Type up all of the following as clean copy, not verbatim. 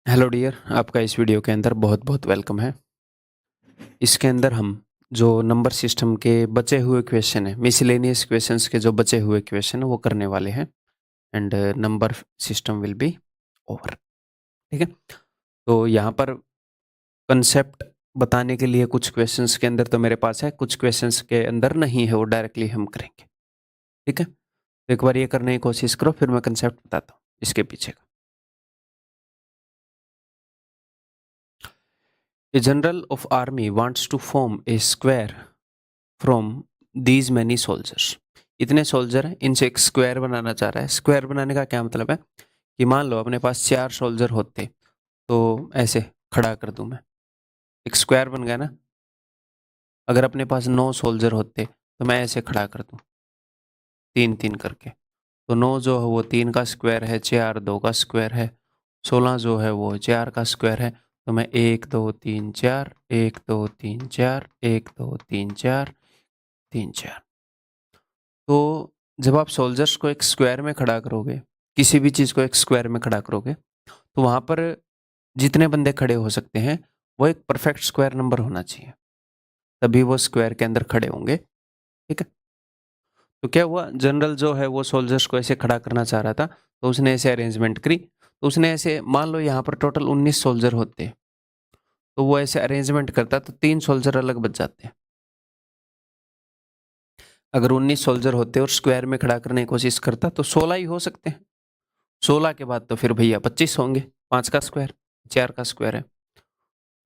Hello dear, आपका इस video के अंदर बहुत बहुत वेलकम है। इसके अंदर हम जो नंबर सिस्टम के बचे हुए क्वेश्चन है, मिसलेनियस क्वेश्चंस के जो बचे हुए क्वेश्चन है वो करने वाले हैं and number system will be over. ठीक है, तो यहाँ पर कंसेप्ट बताने के लिए कुछ क्वेश्चंस के अंदर तो मेरे पास है, कुछ क्वेश्चंस के अंदर नहीं है, वो डायरेक्टली हम करेंगे। ठीक है, तो एक बार ये करने की कोशिश करो, फिर मैं कंसेप्ट बताता हूँ इसके पीछे का। A general of army wants to form a square from these many soldiers। इतने सोल्जर हैं, इनसे एक स्क्वायर बनाना चाह रहा है। स्क्वायर बनाने का क्या मतलब है कि मान लो अपने पास 4 सोल्जर होते तो ऐसे खड़ा कर दूं मैं, एक स्क्वायर बन गया ना। अगर अपने पास 9 सोल्जर होते तो मैं ऐसे खड़ा कर दूं 3-3 करके, तो 9 जो है वो 3 का स्क्वायर है, 4 2 का स्क्वायर है, 16 जो है वो 4 का स्क्वायर है। तो मैं 1 2 3 4 1 2 3 4 1 2 3 4 3 4। तो जब आप सोल्जर्स को एक स्क्वायर में खड़ा करोगे, किसी भी चीज़ को एक स्क्वायर में खड़ा करोगे, तो वहाँ पर जितने बंदे खड़े हो सकते हैं वो एक परफेक्ट स्क्वायर नंबर होना चाहिए, तभी वो स्क्वायर के अंदर खड़े होंगे। ठीक है, तो क्या हुआ, जनरल जो है वो सोल्जर्स को ऐसे खड़ा करना चाह रहा था, तो उसने ऐसे अरेंजमेंट करी। तो उसने ऐसे मान लो यहाँ पर टोटल 19 सोल्जर होते, तो वो ऐसे अरेंजमेंट करता तो 3 सोल्जर अलग बच जाते। अगर 19 सोल्जर होते और स्क्वायर में खड़ा करने की कोशिश करता तो 16 ही हो सकते हैं। 16 के बाद तो फिर भैया 25 होंगे, 5 का स्क्वायर 4 का स्क्वायर है।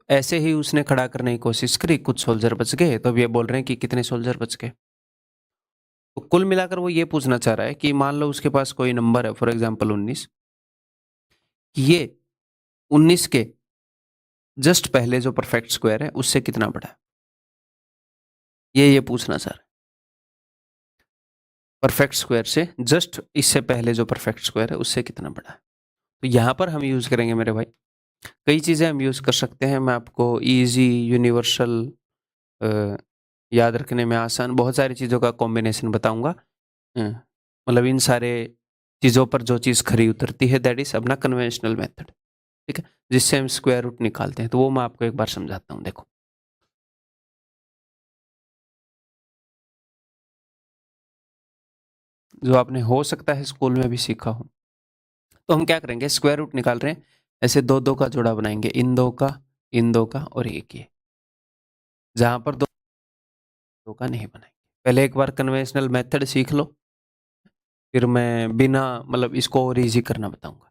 ऐसे ही उसने खड़ा करने की कोशिश करी, कुछ सोल्जर बच गए, तो अब ये बोल रहे हैं कि कितने सोल्जर बच गए। तो कुल मिलाकर वो ये पूछना चाह रहा है कि मान लो उसके पास कोई नंबर है, फॉर एग्जाम्पल 19, ये 19 के जस्ट पहले जो परफेक्ट स्क्वायर है उससे कितना बड़ा है, ये पूछना चाह रहा है। परफेक्ट स्क्वायर से जस्ट इससे पहले जो परफेक्ट स्क्वायर है उससे कितना बड़ा है। तो यहाँ पर हम यूज करेंगे मेरे भाई, कई चीज़ें हम यूज कर सकते हैं। मैं आपको इजी, यूनिवर्सल, याद रखने में आसान बहुत सारी चीज़ों का कॉम्बिनेशन बताऊंगा। मतलब इन सारे चीज़ों पर जो चीज़ खरी उतरती है दैट इज अपना कन्वेंशनल मेथड। ठीक है, जिससे हम स्क्वायर रूट निकालते हैं, तो वो मैं आपको एक बार समझाता हूँ। देखो, जो आपने हो सकता है स्कूल में भी सीखा हो। तो हम क्या करेंगे, स्क्वायर रूट निकाल रहे हैं, ऐसे दो दो का जोड़ा बनाएंगे, इन दो का, इन दो का और एक ये, जहां पर दो दो का नहीं बनाएंगे। पहले एक बार कन्वेंशनल मेथड सीख लो, फिर मैं बिना मतलब इसको और ईजी करना बताऊंगा।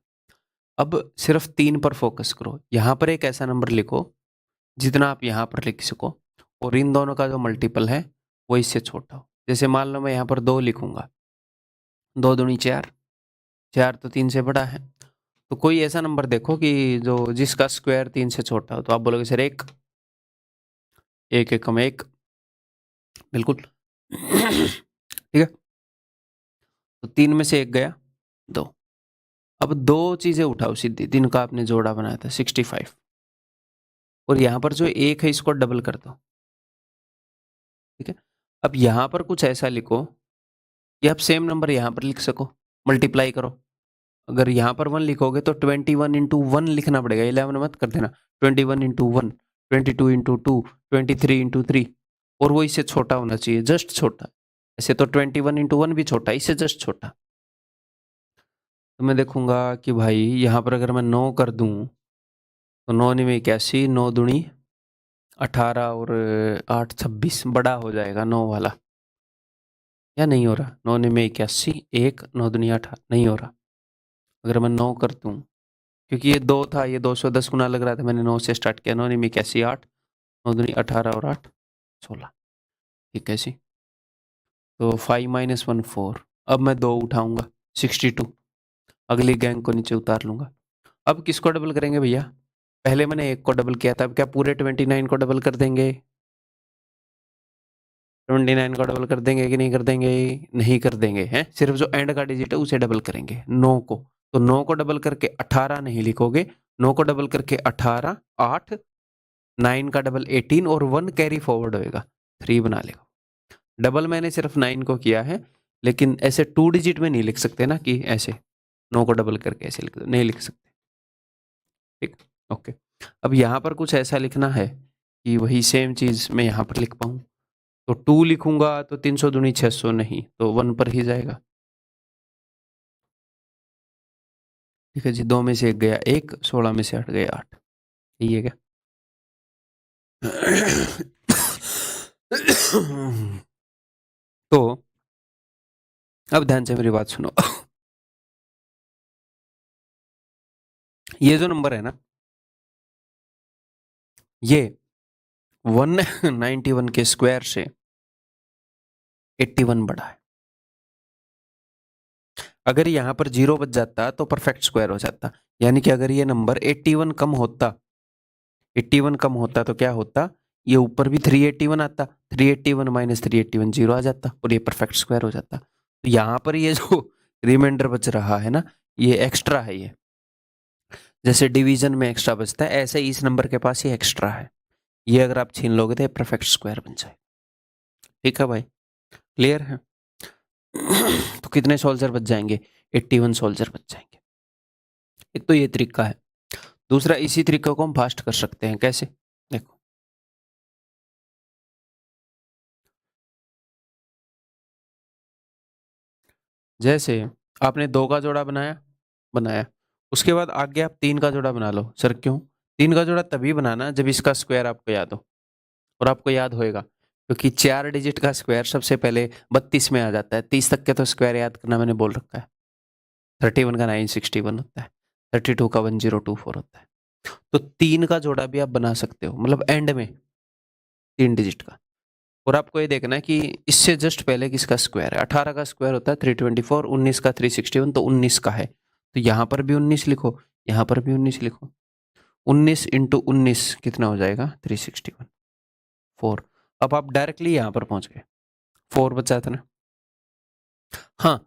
अब सिर्फ 3 पर फोकस करो। यहाँ पर एक ऐसा नंबर लिखो जितना आप यहाँ पर लिख सको, और इन दोनों का जो मल्टीपल है वो इससे छोटा हो। जैसे मान लो मैं यहाँ पर 2 लिखूंगा, 2 दूनी 4, 4 तो 3 से बड़ा है। तो कोई ऐसा नंबर देखो कि जो जिसका स्क्वायर 3 से छोटा हो, तो आप बोलोगे सर 1, 1 एकम 1, बिल्कुल। ठीक है, तो 3 में से 1 गया, 2। अब 2 चीजें उठाओ सीधी, जिनका आपने जोड़ा बनाया था 65, और यहाँ पर जो 1 है इसको डबल कर दो। ठीक है, अब यहाँ पर कुछ ऐसा लिखो कि आप सेम नंबर यहाँ पर लिख सको, मल्टीप्लाई करो। अगर यहाँ पर 1 लिखोगे तो 21 इंटू 1 लिखना पड़ेगा, 11 मत कर देना। 21 इंटू 1, 22 इंटू 2, 23 इंटू 3, और वो इससे छोटा होना चाहिए, जस्ट छोटा। ऐसे तो 21 इंटू 1 भी छोटा, इससे जस्ट छोटा। तो मैं देखूंगा कि भाई यहाँ पर अगर मैं 9 कर दूं तो 9 में 81, 9 दूनी 18 और 8 26, बड़ा हो जाएगा 9 वाला, या नहीं हो रहा। 9 में 81, 1 9 दूनी 18, नहीं हो रहा। अगर मैं 9 कर दूं, क्योंकि ये 2 था, ये 210 गुना लग रहा था, मैंने 9 से स्टार्ट किया। 9 में 81, 8 9 दूनी 18 और 8 16। ठीक है जी, तो 5 माइनस 1 4। अब मैं 2 उठाऊंगा 62, अगली गैंग को नीचे उतार लूंगा। अब किसको डबल करेंगे भैया, पहले मैंने 1 को डबल किया था, अब क्या पूरे 29 को डबल कर देंगे? 29 को डबल कर देंगे कि नहीं कर देंगे? नहीं कर देंगे, हैं? सिर्फ जो एंड का डिजिट है उसे डबल करेंगे, 9 को। तो 9 को डबल करके 18 नहीं लिखोगे, 9 को डबल करके 18, 8, 9 का डबल 18 और 1 कैरी फॉरवर्ड होएगा, 3 बना लेगा। डबल मैंने सिर्फ 9 को किया है, लेकिन ऐसे 2 डिजिट में नहीं लिख सकते ना, कि ऐसे 9 को डबल करके ऐसे लिख दो, नहीं लिख सकते। ठीक, ओके। अब यहाँ पर कुछ ऐसा लिखना है कि वही सेम चीज़ मैं यहाँ पर लिख पाऊँ। तो 2 लिखूँगा तो 300 दूनी 600 नहीं, तो 1 पर ही जाएगा। ठीक है जी, 2 में से 1 गया 1, 16 में से 8 गया 8। यही है क्या? तो अब ध्यान से मेरी बात सुनो। ये जो नंबर है ना, ये 191 के स्क्वायर से 81 बड़ा है। अगर यहाँ पर 0 बच जाता तो परफेक्ट स्क्वायर हो जाता, यानी कि अगर ये नंबर 81 कम होता, 81 कम होता तो क्या होता, ये ऊपर भी 381 आता, 381 माइनस 381 0 आ जाता और ये परफेक्ट स्क्वायर हो जाता। तो यहाँ पर ये जो रिमाइंडर बच रहा है ना, ये एक्स्ट्रा है। ये जैसे डिवीजन में एक्स्ट्रा बचता है, ऐसे इस नंबर के पास ये एक्स्ट्रा है। ये अगर आप छीन लोगे तो परफेक्ट स्क्वायर बन जाए। ठीक है भाई, क्लियर है? तो कितने सोल्जर बच जाएंगे? 81 सोल्जर बच जाएंगे। एक तो ये तरीका है। दूसरा, इसी तरीके को हम फास्ट कर सकते हैं। कैसे? देखो, जैसे आपने 2 का जोड़ा बनाया, उसके बाद आगे आप 3 का जोड़ा बना लो। सर क्यों? 3 का जोड़ा तभी बनाना जब इसका स्क्वायर आपको याद हो, और आपको याद होएगा क्योंकि 4 डिजिट का स्क्वायर सबसे पहले 32 में आ जाता है। 30 तक के तो स्क्वायर याद करना मैंने बोल रखा है। 31 का 961 होता है, 32 का 1024 होता है। तो 3 का जोड़ा भी आप बना सकते हो, मतलब एंड में 3 डिजिट का। और आपको ये देखना है कि इससे जस्ट पहले किसका स्क्वायर है। 18 का स्क्वायर होता है 324, 19 का 361, तो 19 का है। तो यहाँ पर भी 19 लिखो, यहाँ पर भी 19 लिखो। 19 इंटू 19 कितना हो जाएगा? 361, 4। अब आप डायरेक्टली यहाँ पर पहुंच गए, 4 बचा था ना। हाँ,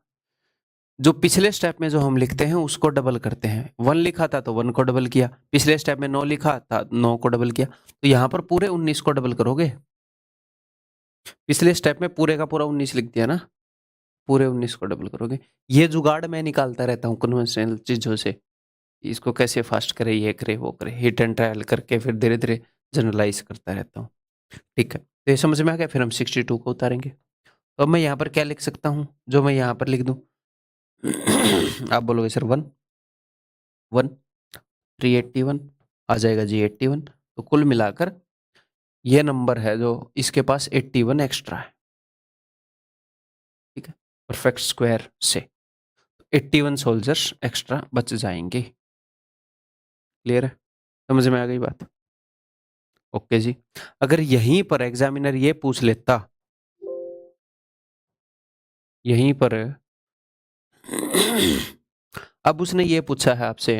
जो पिछले स्टेप में जो हम लिखते हैं उसको डबल करते हैं। 1 लिखा था तो 1 को डबल किया, पिछले स्टेप में 9 लिखा था 9 को डबल किया, तो यहाँ पर पूरे 19 को डबल करोगे। पिछले स्टेप में पूरे का पूरा 19 लिख दिया ना, पूरे 19 को डबल करोगे। ये जुगाड़ मैं निकालता रहता हूँ कन्वेंशनल चीज़ों से, इसको कैसे फास्ट करे, ये करे वो करे, हिट एंड ट्रायल करके फिर धीरे धीरे जनरलाइज करता रहता हूँ। ठीक है, तो ये समझ में आ गया। फिर हम 62 को उतारेंगे। तो अब मैं यहाँ पर क्या लिख सकता हूँ, जो मैं यहाँ पर लिख दूँ? आप बोलोगे सर 1 1 381 आ जाएगा जी 81। तो कुल मिलाकर ये नंबर है जो इसके पास 81 एक्स्ट्रा है। ठीक है, परफेक्ट स्क्वायर से 81 सोल्जर्स एक्स्ट्रा बच जाएंगे। क्लियर है? समझ में आ गई बात? ओके जी। अगर यहीं पर एग्जामिनर ये पूछ लेता, यहीं पर अब उसने ये पूछा है आपसे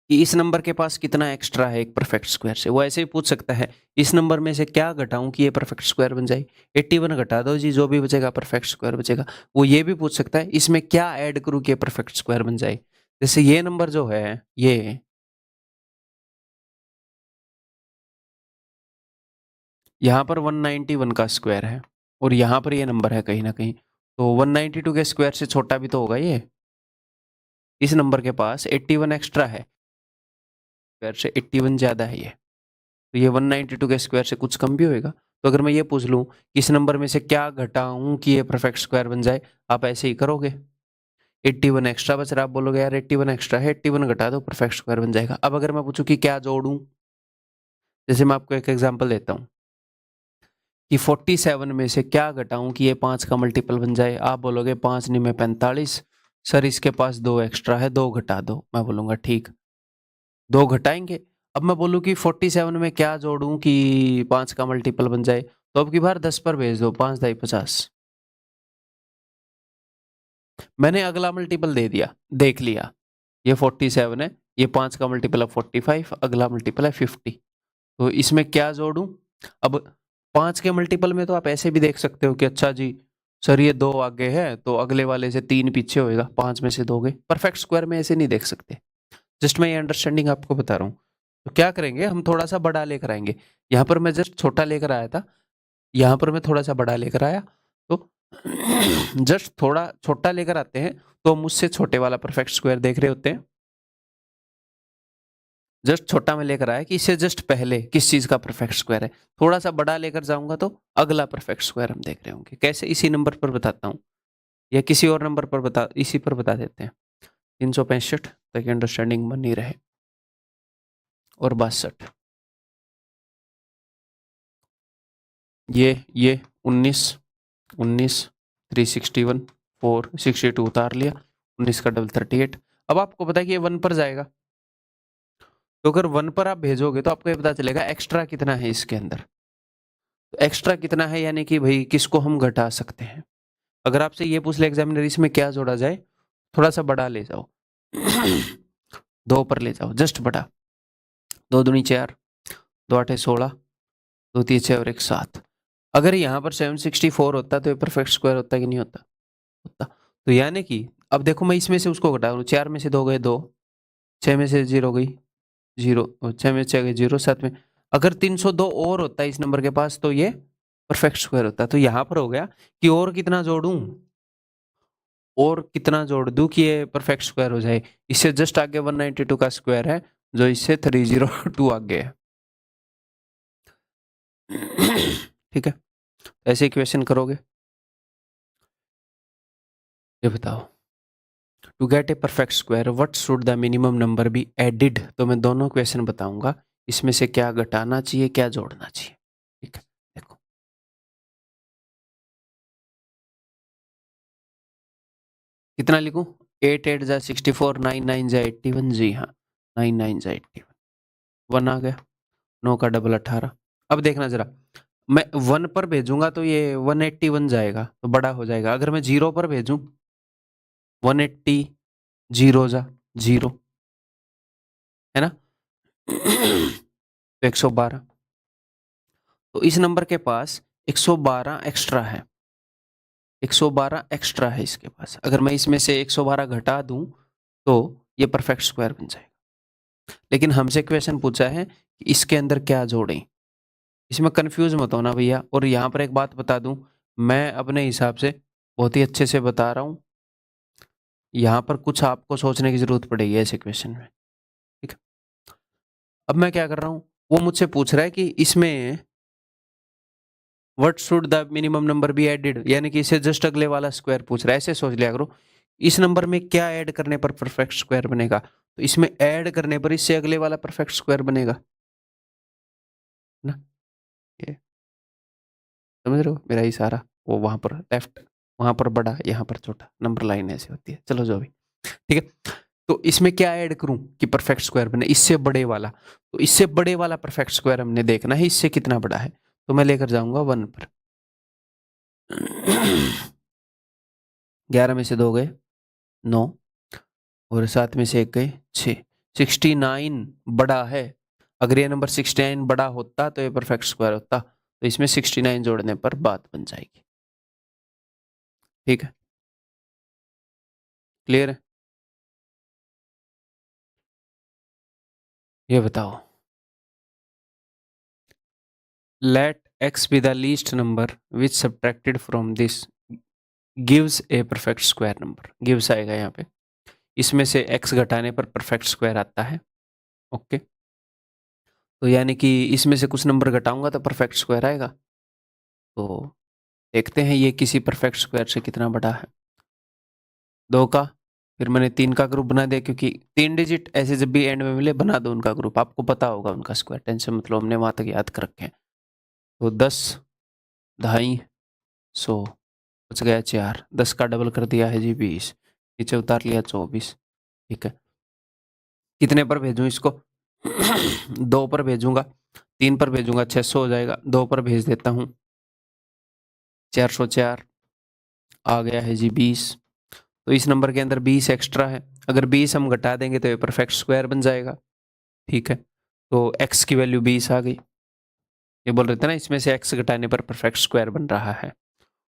कि इस नंबर के पास कितना एक्स्ट्रा है एक परफेक्ट स्क्वायर से, वो ऐसे ही पूछ सकता है इस नंबर में से क्या घटाऊं कि ये परफेक्ट स्क्वायर बन जाए। 81 घटा दो जी, जो भी बचेगा परफेक्ट स्क्वायर बचेगा। वो ये भी पूछ सकता है इसमें क्या ऐड करूं कि परफेक्ट स्क्वायर बन जाए। जैसे ये नंबर जो है, ये यहाँ पर 191 का स्क्वायर है और यहाँ पर ये नंबर है कहीं ना कहीं, तो 192 के स्क्वायर से छोटा भी तो होगा ये। इस नंबर के पास 81 एक्स्ट्रा है, स्क्वायर से 81 ज्यादा है ये, तो ये 192 के स्क्वायर से कुछ कम भी होएगा। तो अगर मैं ये पूछ लूँ कि इस नंबर में से क्या घटाऊं कि ये परफेक्ट स्क्वायर बन जाए, आप ऐसे ही करोगे। 81 एक्स्ट्रा बच रहा, आप बोलोगे यार 81 एक्स्ट्रा है, 81 घटा दो परफेक्ट स्क्वायर बन जाएगा। अब अगर मैं पूछूं कि क्या जोड़ूं, जैसे मैं आपको एक एग्जांपल देता हूं कि 47 में से क्या घटाऊं कि ये 5 का मल्टीपल बन जाए। आप बोलोगे 5 नहीं में 45, सर इसके पास 2 एक्स्ट्रा है, 2 घटा दो। मैं बोलूंगा ठीक, 2 घटाएंगे। अब मैं बोलूं कि 47 में क्या जोड़ूं कि 5 का मल्टीपल बन जाए, तो अब की बार 10 पर भेज दो, 5 दाई 50। मैंने अगला मल्टीपल दे दिया, देख लिया ये 47 है, ये 5 का मल्टीपल है 45, अगला मल्टीपल है 50। तो इसमें क्या जोड़ूं? अब 5 के मल्टीपल में तो आप ऐसे भी देख सकते हो कि अच्छा जी सर ये 2 आगे है तो अगले वाले से 3 पीछे होएगा, 5 में से 2 गए। परफेक्ट स्क्वायर में ऐसे नहीं देख सकते। जस्ट मैं ये अंडरस्टैंडिंग आपको बता रहा हूँ। तो क्या करेंगे, हम थोड़ा सा बड़ा लेकर आएंगे। यहाँ पर मैं जस्ट छोटा लेकर आया था, यहाँ पर मैं थोड़ा सा बड़ा लेकर आया, तो जस्ट थोड़ा छोटा लेकर आते हैं तो हम उससे छोटे वाला परफेक्ट स्क्वायर देख रहे होते हैं। जस्ट छोटा में लेकर आया कि इससे जस्ट पहले किस चीज का परफेक्ट स्क्वायर है, थोड़ा सा बड़ा लेकर जाऊंगा तो अगला परफेक्ट स्क्वायर हम देख रहे होंगे। कैसे? इसी नंबर पर बताता हूँ या किसी और नंबर पर इसी पर बता देते हैं। 365 ताकि अंडरस्टैंडिंग बनी रहे। और 62 ये 19 361 462 उतार लिया, 19 का डबल 38। अब आपको पता है कि ये 1 पर जाएगा, तो अगर 1 पर आप भेजोगे तो आपको ये पता चलेगा एक्स्ट्रा कितना है इसके अंदर। तो एक्स्ट्रा कितना है यानी कि भाई किसको हम घटा सकते हैं। अगर आपसे ये पूछ ले एग्जामिनर इसमें क्या जोड़ा जाए, थोड़ा सा बड़ा ले जाओ 2 पर ले जाओ, जस्ट बड़ा। 2 दूनी 4, 2 8 16, 2 3 6 और 1 7। अगर यहाँ पर 764 होता तो ये परफेक्ट स्क्वायर होता कि नहीं होता? होता। तो यानी कि अब देखो मैं इसमें से उसको घटा रहा हूँ, 4 में से 2 गए 2, 6 में से 0 गई 0, 6 में 6 गई 0, 7 में अगर 302 और होता है इस नंबर के पास तो ये परफेक्ट स्क्वायर होता। तो यहाँ पर हो गया कि और कितना जोड़ूं, और कितना जोड़ दूं कि ये परफेक्ट स्क्वायर हो जाए। इससे जस्ट आगे 192 का स्क्वायर है जो इससे 302 आगे है। ठीक है, ऐसे इक्वेशन करोगे। ये बताओ to get a perfect square what should the minimum number be added. तो मैं दोनों क्वेश्चन बताऊंगा, इसमें से क्या घटाना चाहिए क्या जोड़ना चाहिए। ठीक है, देखो कितना लिखूं, 8 8 जा 64, 9 9 जा 81। जी हाँ, 9 9 जा 81, 1 आ गया, 9 का डबल 18। अब देखना जरा, मैं 1 पर भेजूंगा तो ये 181 जाएगा तो बड़ा हो जाएगा। अगर मैं 0 पर भेजूं 180, 0 जा 0 है ना तो 112। तो इस नंबर के पास 112 एक्स्ट्रा है, 112 एक्स्ट्रा है इसके पास। अगर मैं इसमें से 112 घटा दूं तो ये परफेक्ट स्क्वायर बन जाएगा। लेकिन हमसे क्वेश्चन पूछा है कि इसके अंदर क्या जोड़ें। इसमें कंफ्यूज मत होना भैया। और यहाँ पर एक बात बता दूं, मैं अपने हिसाब से बहुत ही अच्छे से बता रहा हूँ, यहाँ पर कुछ आपको सोचने की जरूरत पड़ेगी ऐसे क्वेश्चन में। ठीक है, अब मैं क्या कर रहा हूँ, वो मुझसे पूछ रहा है कि इसमें what should the minimum number be added, यानी कि इसे जस्ट अगले वाला स्क्वायर पूछ रहा है। ऐसे सोच लिया करो, इस नंबर में क्या ऐड करने पर परफेक्ट स्क्वायर बनेगा, तो इसमें ऐड करने पर इससे अगले वाला परफेक्ट स्क्वायर बनेगा ना। ये समझ रहे हो मेरा इशारा, वो वहां पर लेफ्ट, वहां पर बड़ा, यहाँ पर छोटा, नंबर लाइन ऐसे होती है। चलो जो भी, ठीक है। तो इसमें क्या ऐड करूं कि परफेक्ट स्क्वायर बने, इससे बड़े वाला। तो इससे बड़े वाला परफेक्ट स्क्वायर हमने देखना है, इससे कितना बड़ा है। तो मैं लेकर जाऊंगा 1 पर 11 में से 2 गए 9, और 7 में से 1 गए 6, 69 बड़ा है। अगर ये नंबर 69 बड़ा होता तो ये परफेक्ट स्क्वायर होता। तो इसमें 69 जोड़ने पर बात बन जाएगी। ठीक है, क्लियर है। ये बताओ, let x be the least number which subtracted from this gives a perfect square number। gives आएगा यहाँ पे, इसमें से x घटाने पर परफेक्ट स्क्वायर आता है। ओके, तो यानी कि इसमें से कुछ नंबर घटाऊंगा तो परफेक्ट स्क्वायर आएगा। तो देखते हैं ये किसी परफेक्ट स्क्वायर से कितना बड़ा है। 2 का, फिर मैंने 3 का ग्रुप बना दिया, क्योंकि 3 डिजिट ऐसे जब भी एंड में मिले बना दो उनका ग्रुप, आपको पता होगा उनका स्क्वायर, टेंशन मतलब हमने वहां तक याद कर रखे हैं। तो 10, 250, बच गया 4, 10 का डबल कर दिया है जी 20, नीचे उतार लिया 24। ठीक है, कितने पर भेजूं इसको 2 पर भेजूंगा, 3 पर भेजूंगा 600 हो जाएगा, 2 पर भेज देता हूं 404, आ गया है जी 20। तो इस नंबर के अंदर 20 एक्स्ट्रा है, अगर 20 हम घटा देंगे तो ये परफेक्ट स्क्वायर बन जाएगा। ठीक है, तो x की वैल्यू 20 आ गई। ये बोल रहे थे ना इसमें से x घटाने पर परफेक्ट स्क्वायर बन रहा है।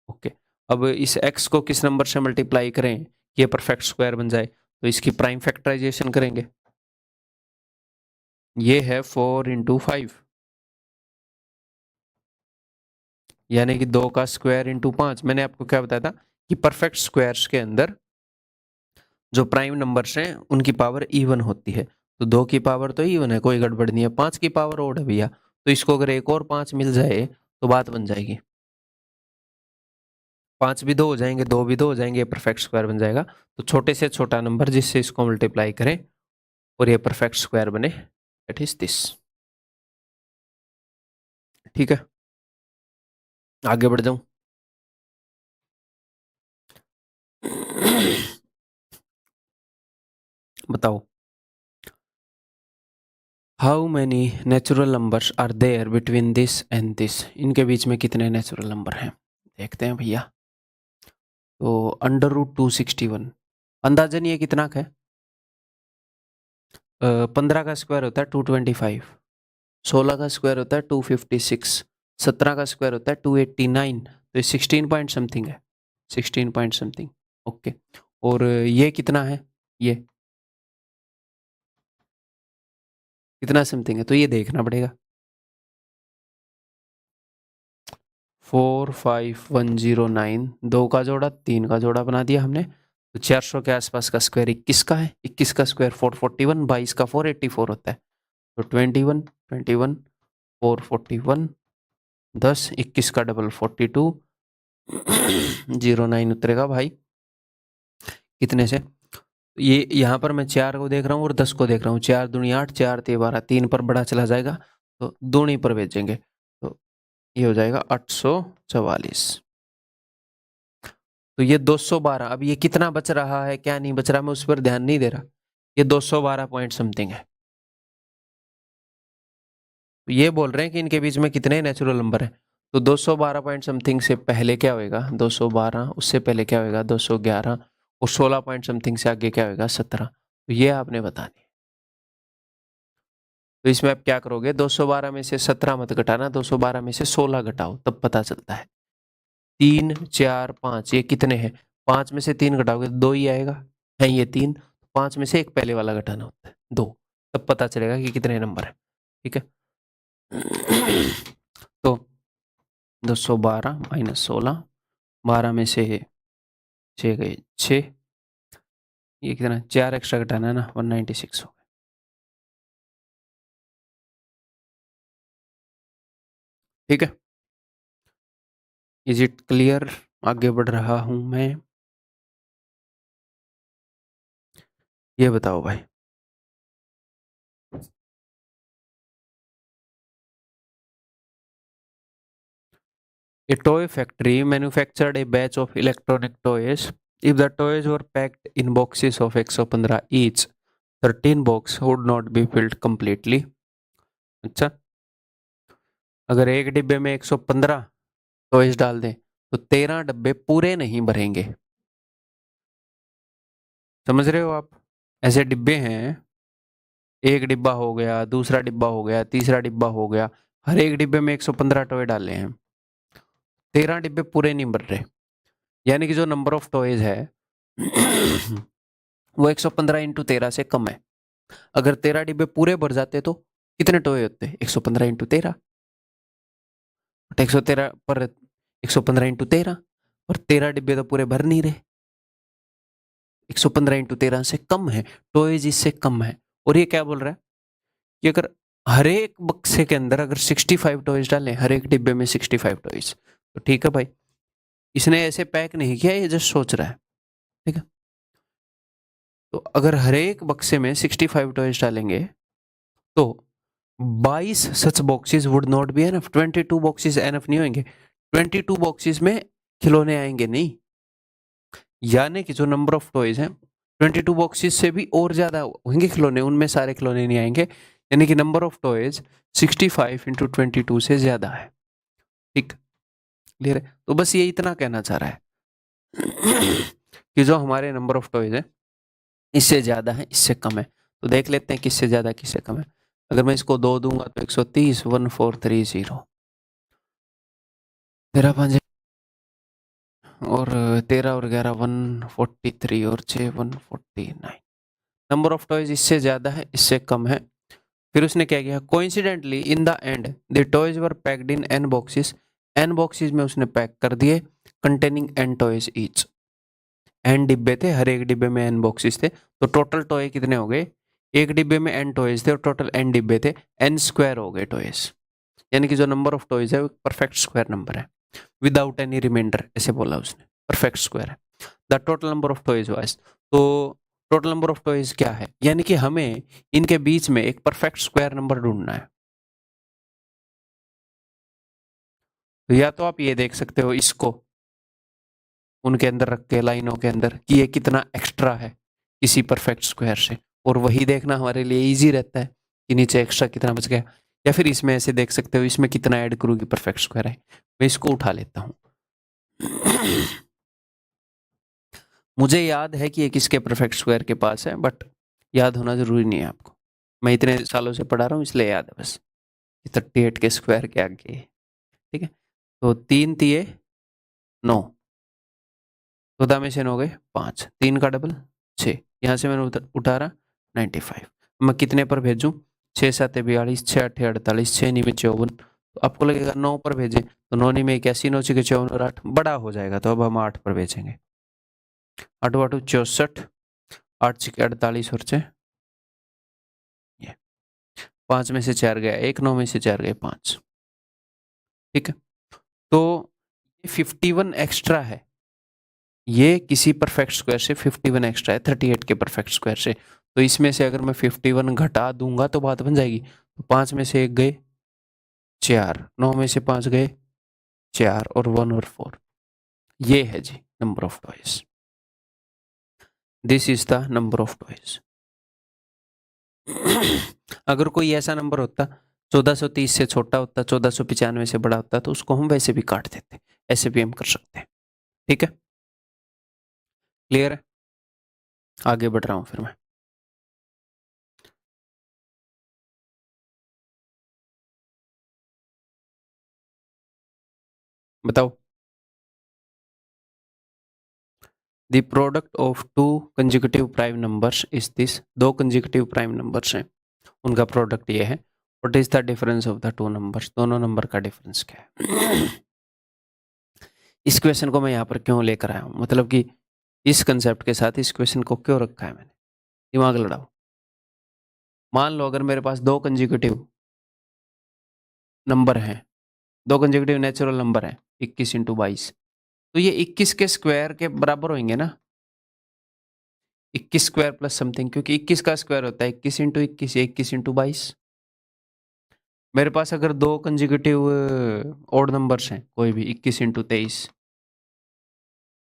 ओके, अब इस x को किस नंबर से मल्टीप्लाई करें कि ये परफेक्ट स्क्वायर बन जाए, तो इसकी प्राइम फैक्टराइजेशन करेंगे। ये है 4 इंटू 5, यानी कि 2 का स्क्वायर इंटू 5। मैंने आपको क्या बताया था कि परफेक्ट स्क्वायर्स के अंदर जो प्राइम नंबर्स हैं उनकी पावर इवन होती है। तो 2 की पावर तो इवन है, कोई गड़बड़ नहीं है। 5 की पावर ओड है भैया, तो इसको अगर एक और 5 मिल जाए तो बात बन जाएगी। 5 भी 2 हो जाएंगे, 2 भी 2 हो जाएंगे, परफेक्ट स्क्वायर बन जाएगा। तो छोटे से छोटा नंबर जिससे इसको मल्टीप्लाई करें और ये परफेक्ट स्क्वायर बने, दैट इज दिस। ठीक है, आगे बढ़ जाऊं। बताओ, how many natural numbers are there between this and this? इनके बीच में कितने नेचुरल नंबर हैं, देखते हैं भैया। तो √261 अंदाजन ये कितना का है? 15 का स्क्वायर होता है 225, 16 का स्क्वायर होता है 256, 17 का स्क्वायर होता है 289, तो ये 16 पॉइंट समथिंग है, 16 पॉइंट समथिंग। ओके, और ये कितना है, ये कितना समथिंग है, तो ये देखना पड़ेगा। 45109, 2 का जोड़ा 3 का जोड़ा बना दिया हमने। तो 400 के आसपास का स्क्वायर 21 का है, 21 का स्क्वायर 441, 22 का 484 होता है। तो 21 21 441, 10 21 का डबल 42, 09 उतरेगा भाई कितने से? ये यहाँ पर मैं 4 को देख रहा हूँ और 10 को देख रहा हूँ। 4 दूनी 8, 4 ते 12, 3 पर बड़ा चला जाएगा तो दूनी पर भेजेंगे, तो ये हो जाएगा 844। तो ये 212, अब ये कितना बच रहा है क्या नहीं बच रहा मैं उस पर ध्यान नहीं दे रहा। ये 212 पॉइंट समथिंग है। तो ये बोल रहे हैं कि इनके बीच में कितने नेचुरल नंबर हैं। तो 212 पॉइंट समथिंग से पहले क्या होएगा 212, उससे पहले क्या होएगा 211, और 16 पॉइंट समथिंग से आगे क्या होएगा 17। तो ये आपने बतानी है। तो इसमें आप क्या करोगे, 212 में से 17 मत घटाना, 212 में से 16 घटाओ, तब पता चलता है। 3 4 5 ये कितने हैं, 5 में से 3 घटाओगे 2 ही आएगा, है ये 3। 5 में से एक पहले वाला घटाना होता है 2, तब पता चलेगा कि कितने नंबर है। ठीक है, तो 212 माइनस 16, 12 में से 6 गए 6, ये कितना 4 एक्स्ट्रा घटाना है ना, 196 हो गया। ठीक है, इज इट क्लियर? आगे बढ़ रहा हूं मैं, ये बताओ भाई। A toy factory manufactured a batch of electronic toys. If the toys were packed in boxes of 115 each, 13 box would not be filled completely. अच्छा, अगर एक डिब्बे में 115 टॉयज डाल दें तो 13 डब्बे पूरे नहीं भरेंगे। समझ रहे हो आप? ऐसे डिब्बे हैं, एक डिब्बा हो गया, दूसरा डिब्बा हो गया, तीसरा डिब्बा हो गया, हर एक डिब्बे में 115 टॉय डाले हैं, 13 डिब्बे पूरे नहीं भर रहे। यानी कि जो नंबर ऑफ टॉयज है वो 115 इंटू 13 से कम है। अगर 13 डिब्बे पूरे भर जाते तो कितने टॉय होते? 115 इंटू 13, 113 पर 115 इंटू 13, और 13 डिब्बे तो पूरे भर नहीं रहे, 115 इंटू 13 से कम है, टॉयज इससे कम है। और ये क्या बोल रहा है कि अगर हर एक बक्से के अंदर अगर 65 टॉयज डालें, हर एक डिब्बे में 65 टॉयज, तो ठीक है भाई, इसने ऐसे पैक नहीं किया, ये जस्ट सोच रहा है। ठीक है, तो अगर हर एक बक्से में 65 टॉयज डालेंगे तो 22 such boxes would not be enough, 22 boxes enough नहीं होंगे, 22 बॉक्सेस में खिलौने आएंगे नहीं। यानी कि जो नंबर ऑफ टॉयज हैं 22 बॉक्सेस से भी और ज्यादा होंगे खिलौने, उनमें सारे खिलौने नहीं आएंगे। यानी कि नंबर ऑफ टॉयज 65 इंटू 22 से ज्यादा है। ठीक, क्लियर है? तो बस ये इतना कहना चाह रहा है कि जो हमारे नंबर ऑफ टॉयज है इससे ज्यादा है इससे कम है। तो देख लेते हैं किससे ज्यादा किससे कम है। अगर मैं इसको 2 दूंगा तो 130, 1430, तेरह पाँच और 13 और 11 143, और 6 149। नंबर ऑफ टॉयज इससे ज्यादा है इससे कम है। फिर उसने क्या किया, coincidentally in the end the toys were packed in N boxes, N boxes में उसने पैक कर दिए, containing N toys each. N डिब्बे थे, हर एक डिब्बे में एन बॉक्सेस थे, तो टोटल टॉय कितने हो गए एक डिब्बे में n टॉयज थे और टोटल n डिब्बे थे, n स्क्वायर हो गए टॉयज, यानी कि जो नंबर ऑफ टॉयज है वो परफेक्ट स्क्वायर नंबर है, विदाउट एनी रिमाइंडर, ऐसे बोला उसने, परफेक्ट स्क्वायर है। The total number of toys was, तो टोटल नंबर ऑफ टॉयज क्या है, यानी कि हमें इनके बीच में एक परफेक्ट स्क्वायर नंबर ढूंढना है। तो या तो आप ये देख सकते हो इसको उनके अंदर रख के लाइनों के अंदर कि ये कितना एक्स्ट्रा है किसी परफेक्ट स्क्वायर से, और वही देखना हमारे लिए इजी रहता है कि नीचे एक्स्ट्रा कितना बच गया। या फिर इसमें ऐसे देख सकते हो इसमें कितना ऐड करूँ कि परफेक्ट स्क्वायर है। मैं इसको उठा लेता हूँ। मुझे याद है कि ये किसके परफेक्ट स्क्वायर के पास है, बट याद होना जरूरी नहीं है आपको, मैं इतने सालों से पढ़ा रहा हूँ इसलिए याद है बस। 38 के स्क्वायर के आगे, ठीक है। तो 3 तिये 9, 14 में से 9 गए 5, 3 का डबल 6, यहाँ से मैंने उठा रहा 95। मैं कितने पर भेजूं, 6 7 42, 6 8 48, 6 9 में 54। तो आपको लगेगा 9 पर भेजें, तो 9 में 81, 9 6 54 और 8 बड़ा हो जाएगा, तो अब हम 8 पर भेजेंगे। 8 8 64, 8 6 48 और 6, 5 में से 4 गया 1, 9 में से 4 गए 5, ठीक है। तो 51 एक्स्ट्रा है, ये किसी परफेक्ट स्क्वायर से 51 एक्स्ट्रा है 38 के परफेक्ट स्क्वायर से। तो इसमें से अगर मैं 51 घटा दूंगा तो बात बन जाएगी। तो 5 में से 1 गए 4, 9 में से 5 गए 4 और 1 और 4, ये है G number of toys. This is the number of toys. अगर कोई ऐसा नंबर होता 1430 से छोटा होता, 1495 से बड़ा होता, तो उसको हम वैसे भी काट देते, ऐसे भी हम कर सकते हैं, ठीक है। क्लियर है, आगे बढ़ रहा हूं फिर मैं। बताओ। The product of to consecutive prime numbers is this, दो कंजिक्यूटिव प्राइम नंबर्स हैं, उनका प्रोडक्ट ये है। What is the difference of the two numbers, दोनों नंबर का डिफरेंस क्या है। इस क्वेश्चन को मैं यहाँ पर क्यों लेकर आया हूँ, मतलब कि इस कंसेप्ट के साथ इस क्वेश्चन को क्यों रखा है मैंने, दिमाग लड़ाओ। मान लो अगर मेरे पास दो कंजिक्यूटिव नंबर हैं, दो कंजिक्यूटिव नेचुरल नंबर हैं 21 इंटू 22, तो ये 21 के स्क्वायर के बराबर होंगे ना, 21 स्क्वायर प्लस समथिंग, क्योंकि 21 का स्क्वायर होता है 21 इंटू 21, 21 इंटू 22। मेरे पास अगर दो कंजिक्यूटिव ऑड नंबर्स हैं कोई भी 21 इंटू 23,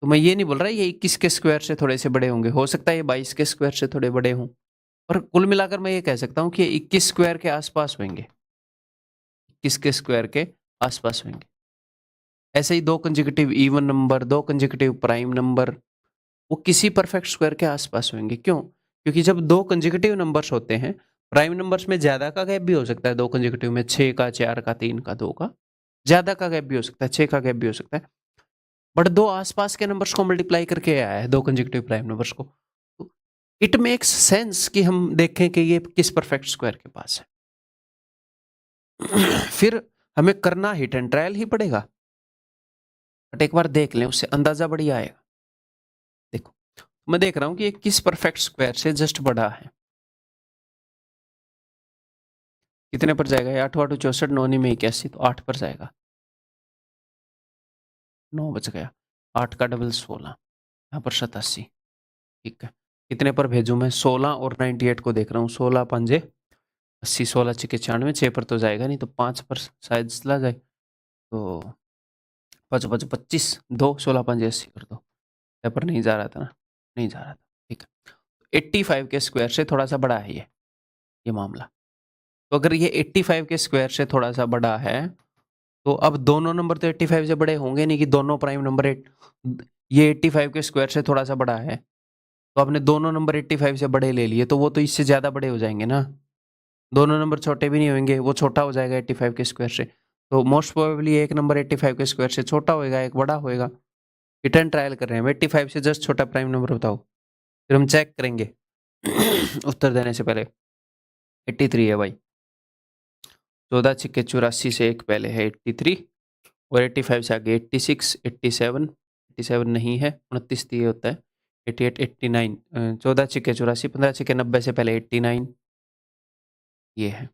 तो मैं ये नहीं बोल रहा ये 21 के स्क्वायर से थोड़े से बड़े होंगे, हो सकता है ये 22 के स्क्वायर से थोड़े बड़े हों, और कुल मिलाकर मैं ये कह सकता हूँ कि 21 स्क्वायर के आसपास होंगे, 21 के स्क्वायर के आसपास होंगे। ऐसे ही दो कंजिक्यूटिव इवन नंबर, दो कंजिक्यूटिव प्राइम नंबर, वो किसी परफेक्ट स्क्वायर के आसपास होंगे। क्यों? क्योंकि जब दो कंजिक्यूटिव नंबर्स होते हैं, प्राइम नंबर्स में ज्यादा का गैप भी हो सकता है, दो कंजिक्यूटिव में 6 का, 4 का, 3 का, 2 का, ज्यादा का गैप भी हो सकता है, 6 का गैप भी हो सकता है, बट दो आसपास के नंबर्स को मल्टीप्लाई करके आया है, दो कंजिक्यूटिव प्राइम नंबर्स को, तो इट मेक्स सेंस कि हम देखें कि ये किस परफेक्ट स्क्वायर के पास है। फिर हमें करना हिट एंड ट्रायल ही पड़ेगा, बट एक बार देख लें उससे अंदाजा बढ़िया आएगा। देखो मैं देख रहा हूं कि ये किस परफेक्ट स्क्वायर से जस्ट बड़ा है, कितने पर जाएगा, 8 8 64, 9 में 81, तो 8 पर जाएगा, 9 बच गया, 8 का डबल 16, यहाँ पर 87, ठीक है। कितने पर भेजूं मैं, 16 और 98 को देख रहा हूँ, 16 पंजे 80, 16 छिके 96, 6 पर तो जाएगा नहीं, तो 5 पर शायद चला जाए, तो 5 5 25, 2 16 पंजे 80 कर दो, यहाँ पर नहीं जा रहा था ना, नहीं जा रहा था, ठीक है। 85 के स्क्वायर से थोड़ा सा बड़ा है ये मामला। तो अगर ये 85 के स्क्वायर से थोड़ा सा बड़ा है, तो अब दोनों नंबर तो 85 से बड़े होंगे नहीं कि दोनों प्राइम नंबर ये 85 के स्क्वायर से थोड़ा सा बड़ा है, तो आपने दोनों नंबर 85 से बड़े ले लिए, तो वो तो इससे ज़्यादा बड़े हो जाएंगे ना, दोनों नंबर छोटे भी नहीं होंगे, वो छोटा हो जाएगा 85 के स्क्वायर से, तो मोस्ट प्रोबेबली एक नंबर 85 के स्क्वायर से छोटा होएगा, एक बड़ा होएगा। रिटर्न ट्रायल कर रहे हैं, 85 से जस्ट छोटा प्राइम नंबर बताओ, फिर हम चेक करेंगे उत्तर देने से पहले। 83 है भाई, 14 छिक्के 84 से एक पहले है 83, और 85 से आगे 86, 87, 87 नहीं है, 29 ये होता है, 88 89 14 छिके 84 15 छिके 90 से पहले 89 ये है।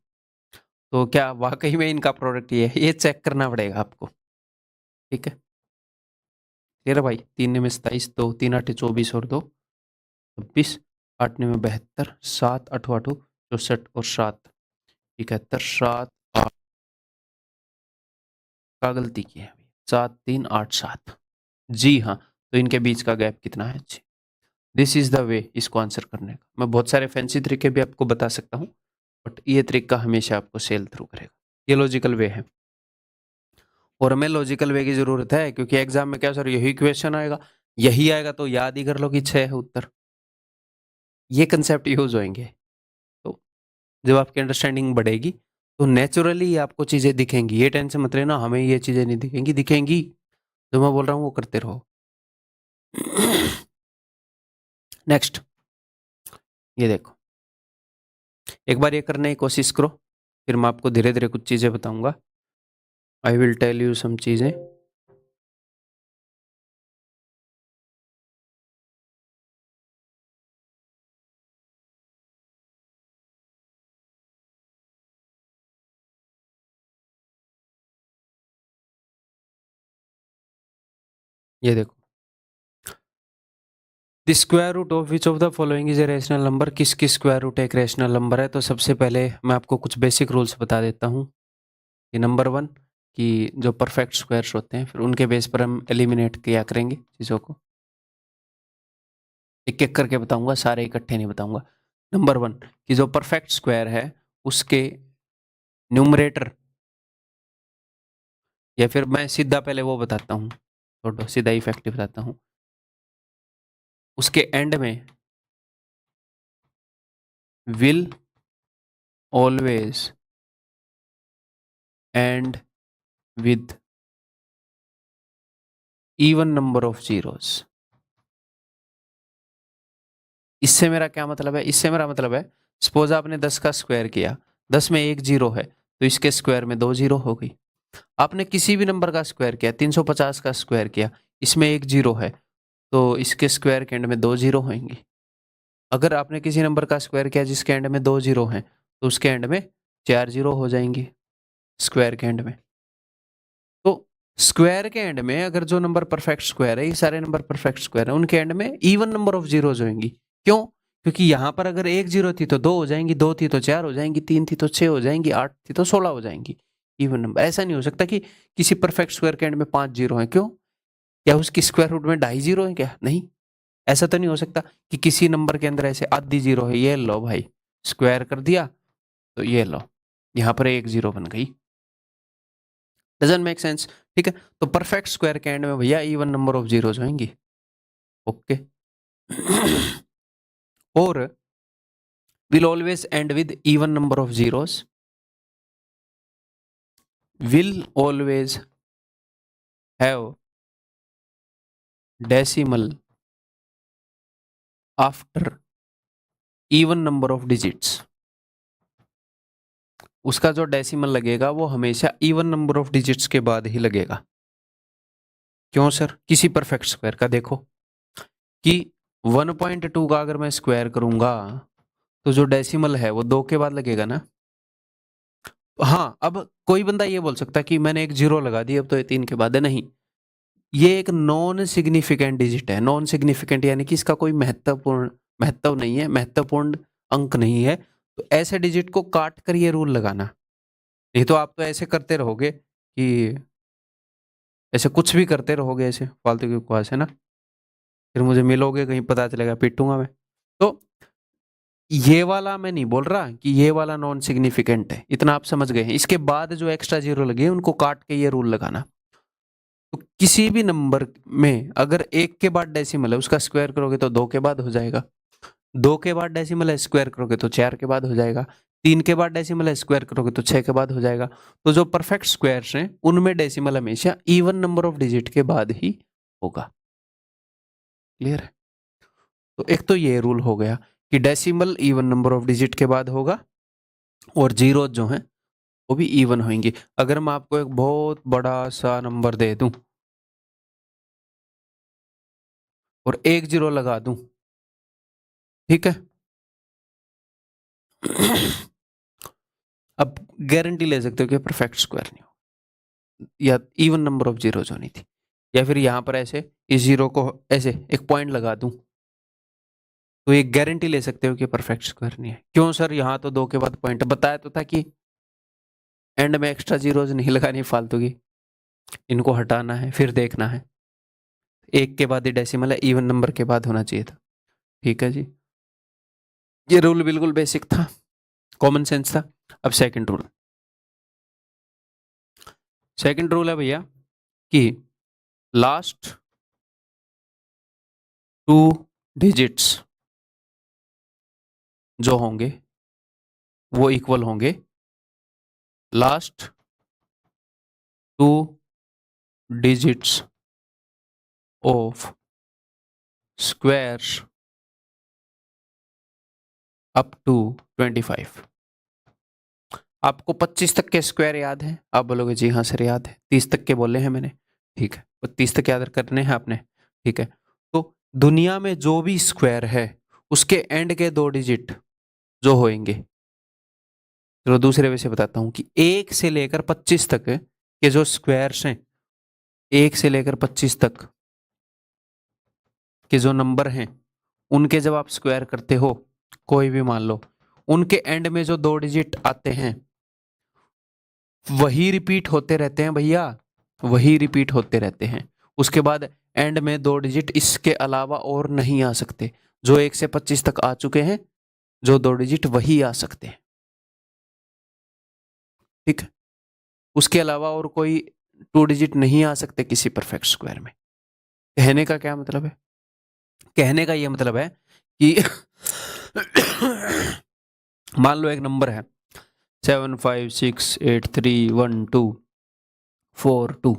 तो क्या वाकई में इनका प्रोडक्ट ये है? ये चेक करना पड़ेगा आपको, ठीक है। तेरह भाई 3 में 27 2 3 8 24 और 2 26 8 में 72 7 8 8 64 और 7 71 7 8 का गलती की है 7 3 8 7 जी हाँ। तो इनके बीच का गैप कितना है? जी, दिस इज द वे इसको आंसर करने का। मैं बहुत सारे फैंसी तरीके भी आपको बता सकता हूँ, बट ये तरीका हमेशा आपको सेल थ्रू करेगा। ये लॉजिकल वे है, और हमें लॉजिकल वे की जरूरत है क्योंकि एग्जाम में क्या सर यही क्वेश्चन आएगा, यही आएगा तो याद ही कर लो कि 6 है उत्तर। ये कंसेप्ट यूज होंगे, तो जब आपकी अंडरस्टैंडिंग बढ़ेगी तो नेचुरली आपको चीजें दिखेंगी। ये टेंशन मत लेना हमें ये चीजें नहीं दिखेंगी, दिखेंगी। जो मैं बोल रहा हूँ वो करते रहो। नेक्स्ट ये देखो, एक बार ये करने की कोशिश करो, फिर मैं आपको धीरे धीरे कुछ चीजें बताऊंगा। I will tell you some चीजें। ये देखो, the square root of which of the following is a rational number. किसकी स्क्वायर रूट एक रैशनल नंबर है? तो सबसे पहले मैं आपको कुछ बेसिक रूल्स बता देता हूँ। कि नंबर 1 कि जो परफेक्ट स्क्वायर्स होते हैं फिर उनके बेस पर हम एलिमिनेट किया करेंगे चीज़ों को। एक एक करके बताऊंगा, सारे इकट्ठे नहीं बताऊंगा। नंबर 1 कि जो परफेक्ट स्क्वायर है उसके न्यूमरेटर, या फिर मैं सीधा पहले वो बताता हूँ, छोड़ो सीधा इफेक्टिव बताता हूँ। उसके एंड में will always and with even number of zeros. इससे मेरा क्या मतलब है? इससे मेरा मतलब है सपोज आपने 10 का स्क्वायर किया, 10 में एक जीरो है तो इसके स्क्वायर में 2 जीरो हो गई। आपने किसी भी नंबर का स्क्वायर किया, 350 का स्क्वायर किया, इसमें एक जीरो है तो इसके स्क्वायर के एंड में 2 जीरो होंगी। अगर आपने किसी नंबर का स्क्वायर किया जिसके एंड में 2 जीरो हैं तो उसके एंड में 4 जीरो हो जाएंगी स्क्वायर के एंड में। तो स्क्वायर के एंड में अगर जो नंबर परफेक्ट स्क्वायर है, ये सारे नंबर परफेक्ट स्क्वायर है, उनके एंड में इवन नंबर ऑफ जीरोज होंगी। क्यों? क्योंकि यहां पर अगर एक जीरो थी तो 2 हो जाएंगी, 2 थी तो 4 हो जाएंगी, 3 थी तो 6 हो जाएंगी, 8 थी तो 16 हो जाएंगी। इवन नंबर ऐसा नहीं हो सकता कि किसी परफेक्ट स्क्वायर के एंड में 5 जीरो है। क्यों? क्या उसकी स्क्वायर रूट में 2.5 जीरो है क्या? नहीं, ऐसा तो नहीं हो सकता कि किसी नंबर के अंदर ऐसे आधी जीरो है। ये लो भाई, स्क्वायर कर दिया तो ये लो, यहां पर एक जीरो बन गई। डजंट मेक सेंस, ठीक है। तो परफेक्ट स्क्वायर के एंड में भैया इवन नंबर ऑफ जीरोज होंगी। ओके। और will always and with even number of zeros, will always have decimal after even number of digits। उसका जो डेसिमल लगेगा वो हमेशा इवन नंबर ऑफ डिजिट्स के बाद ही लगेगा। क्यों सर? किसी परफेक्ट स्क्वायर का देखो कि 1.2 का अगर मैं स्क्वायर करूंगा तो जो डेसिमल है वो 2 के बाद लगेगा ना। हाँ, अब कोई बंदा ये बोल सकता है कि मैंने एक जीरो लगा दी अब तो ये 3 के बाद है। नहीं, ये एक नॉन सिग्निफिकेंट डिजिट है। नॉन सिग्निफिकेंट यानी कि इसका कोई महत्व नहीं है, महत्वपूर्ण अंक नहीं है। तो ऐसे डिजिट को काट कर ये रूल लगाना। नहीं तो आप तो ऐसे करते रहोगे कि ऐसे कुछ भी करते रहोगे, ऐसे फालतू की बकवास है ना। फिर मुझे मिलोगे कहीं, पता चलेगा पीटूंगा मैं। तो ये वाला मैं नहीं बोल रहा कि ये वाला नॉन सिग्निफिकेंट है, इतना आप समझ गए हैं। इसके बाद जो एक्स्ट्रा जीरो लगे उनको काट के ये रूल लगाना। तो किसी भी नंबर में अगर एक के बाद डेसिमल है उसका स्क्वायर करोगे तो 2 के बाद हो जाएगा, 2 के बाद डेसिमल है स्क्वायर करोगे तो 4 के बाद हो जाएगा, 3 के बाद डेसिमल है स्क्वायर करोगे तो 6 के बाद हो जाएगा। तो जो परफेक्ट स्क्वायर्स हैं उनमें डेसिमल हमेशा इवन नंबर ऑफ डिजिट के बाद ही होगा। क्लियर है? तो एक तो ये रूल हो गया कि decimal even number of digit के बाद होगा और जीरो जो हैं वो भी इवन होंगे। अगर मैं आपको एक बहुत बड़ा सा नंबर दे दूं और एक जीरो लगा दूं, ठीक है। अब गारंटी ले सकते हो कि परफेक्ट स्क्वायर नहीं हो, या इवन नंबर ऑफ जीरोज होनी थी, या फिर यहां पर ऐसे इस जीरो को ऐसे एक पॉइंट लगा दूं, तो ये गारंटी ले सकते हो कि परफेक्ट स्क्वायर नहीं है। क्यों सर, यहां तो दो के बाद पॉइंट बताया तो था कि एंड में एक्स्ट्रा जीरोज नहीं लगानी फालतू की, इनको हटाना है फिर देखना है। एक के बाद ही डेसिमल है, इवन नंबर के बाद होना चाहिए था, ठीक है जी। ये रूल बिल्कुल बेसिक था, कॉमन सेंस था। अब सेकंड रूल, सेकंड रूल है भैया कि लास्ट टू डिजिट्स जो होंगे वो इक्वल होंगे last two digits of squares up to 25। आपको 25 तक के स्क्वायर याद है? आप बोलोगे जी हाँ सर याद है, 30 तक के बोले हैं मैंने, ठीक है, 30 तक याद करने हैं आपने, ठीक है। तो दुनिया में जो भी स्क्वायर है उसके एंड के दो डिजिट जो होंगे, चलो दूसरे वे से बताता हूं कि 1 से लेकर 25 तक के जो स्क्वायर्स हैं, 1 से लेकर 25 तक के जो नंबर हैं, उनके जब आप स्क्वायर करते हो, कोई भी मान लो, उनके एंड में जो दो डिजिट आते हैं वही रिपीट होते रहते हैं भैया, वही रिपीट होते रहते हैं। उसके बाद एंड में दो डिजिट इसके अलावा और नहीं आ सकते। जो 1 से 25 तक आ चुके हैं, जो दो डिजिट वही आ सकते हैं, ठीक है। उसके अलावा और कोई टू डिजिट नहीं आ सकते किसी परफेक्ट स्क्वायर में। कहने का क्या मतलब है? कहने का यह मतलब है कि मान लो एक नंबर है 756831242।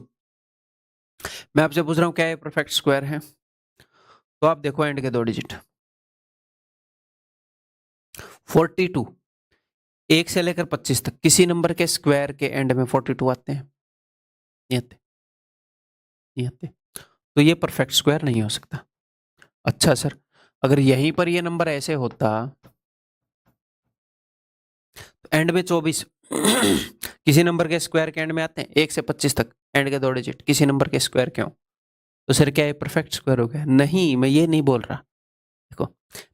मैं आपसे पूछ रहा हूं क्या ये परफेक्ट स्क्वायर है? तो आप देखो एंड के दो डिजिट 42, 1 से लेकर 25 तक किसी नंबर के स्क्वायर के एंड में 42 आते हैं, नहीं आते, नहीं आते। तो ये परफेक्ट स्क्वायर नहीं हो सकता। अच्छा सर, अगर यहीं पर ये नंबर ऐसे होता तो एंड में 24 किसी नंबर के स्क्वायर के एंड में आते हैं, 1 से 25 तक एंड के दो डिजिट किसी नंबर के स्क्वायर क्यों? तो सर क्या ये परफेक्ट स्क्वायर हो गया? नहीं, मैं ये नहीं बोल रहा। देखो,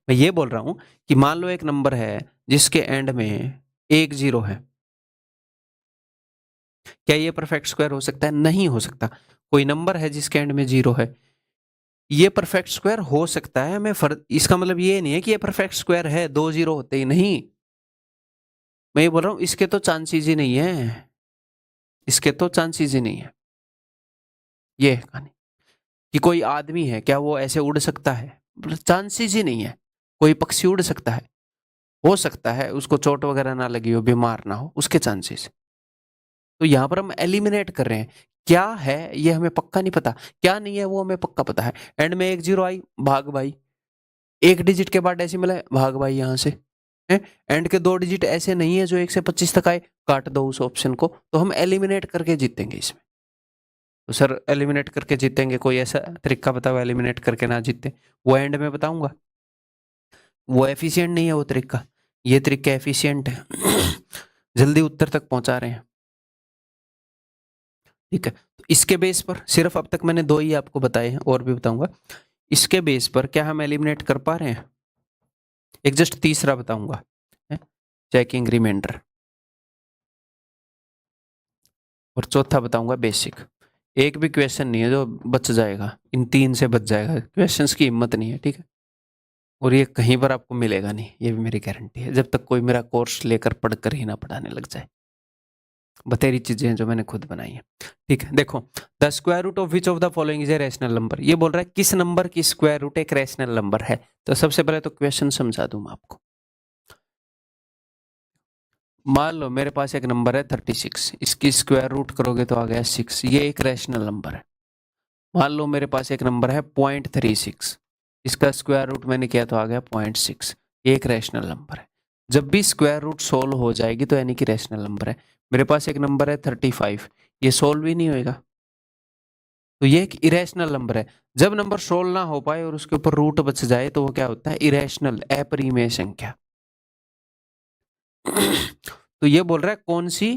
मैं ये बोल रहा हूं कि मान लो एक नंबर है जिसके एंड में एक जीरो है, क्या ये परफेक्ट स्क्वायर हो सकता है? नहीं हो सकता। कोई नंबर है जिसके एंड में जीरो है, ये परफेक्ट स्क्वायर हो सकता है। मैं इसका मतलब ये नहीं है कि ये परफेक्ट स्क्वायर है, दो जीरो होते ही नहीं। मैं ये बोल रहा हूं इसके तो चांसेस ही नहीं है, इसके तो चांसेस ही नहीं है। ये है कहानी कि कोई आदमी है, क्या वो ऐसे उड़ सकता है? चांसेस ही नहीं है। कोई पक्षी उड़ सकता है? हो सकता है उसको चोट वगैरह ना लगी हो, बीमार ना हो, उसके चांसेस। तो यहां पर हम एलिमिनेट कर रहे हैं। क्या है ये हमें पक्का नहीं पता, क्या नहीं है वो हमें पक्का पता है। एंड में एक जीरो आई, भाग भाई, एक डिजिट के बाद डेसिमल है, भाग भाई यहां से है। एंड के दो डिजिट ऐसे नहीं है जो 1 से 25 तक आए, काट दो उस ऑप्शन को। तो हम एलिमिनेट करके जीतेंगे इसमें। तो सर एलिमिनेट करके जीतेंगे, कोई ऐसा तरीका बताओ एलिमिनेट करके ना जीते? वो एंड में बताऊंगा। वो एफिशिएंट नहीं है वो तरीका, ये तरीका एफिशिएंट है। जल्दी उत्तर तक पहुंचा रहे हैं, ठीक है। तो इसके बेस पर सिर्फ अब तक मैंने दो ही आपको बताए हैं, और भी बताऊंगा। इसके बेस पर क्या हम एलिमिनेट कर पा रहे हैं? एक जस्ट तीसरा बताऊंगा, चेकिंग रिमाइंडर, और चौथा बताऊंगा बेसिक। एक भी क्वेश्चन नहीं है जो बच जाएगा, इन तीन से बच जाएगा। क्वेश्चंस की हिम्मत नहीं है, ठीक है। और ये कहीं पर आपको मिलेगा नहीं, ये भी मेरी गारंटी है, जब तक कोई मेरा कोर्स लेकर पढ़कर ही ना पढ़ाने लग जाए। बतेरी चीजें हैं जो मैंने खुद बनाई है, ठीक है। देखो, the square root of which of the following is a rational number. ये बोल रहा है किस नंबर की स्क्वायर रूट एक रैशनल नंबर है। तो सबसे पहले तो क्वेश्चन समझा दूं मैं आपको। मान लो मेरे पास एक नंबर है 36, इसकी स्क्वायर रूट करोगे तो आ गया 6, ये एक रैशनल नंबर है। मान लो मेरे पास एक नंबर है 0.36, इसका स्क्वायर रूट मैंने किया तो आ गया 0.6, ये एक रैशनल नंबर है। जब भी स्क्वायर रूट सोल्व हो जाएगी तो यानी कि रैशनल नंबर है। मेरे पास एक नंबर है 35, ये सोल्व ही नहीं होएगा, तो ये एक इरेशनल नंबर है। जब नंबर सोल्व ना हो पाए और उसके ऊपर रूट बच जाए तो वो क्या होता है, इरेशनल, अपरिमेय संख्या। तो ये बोल रहा है कौन सी,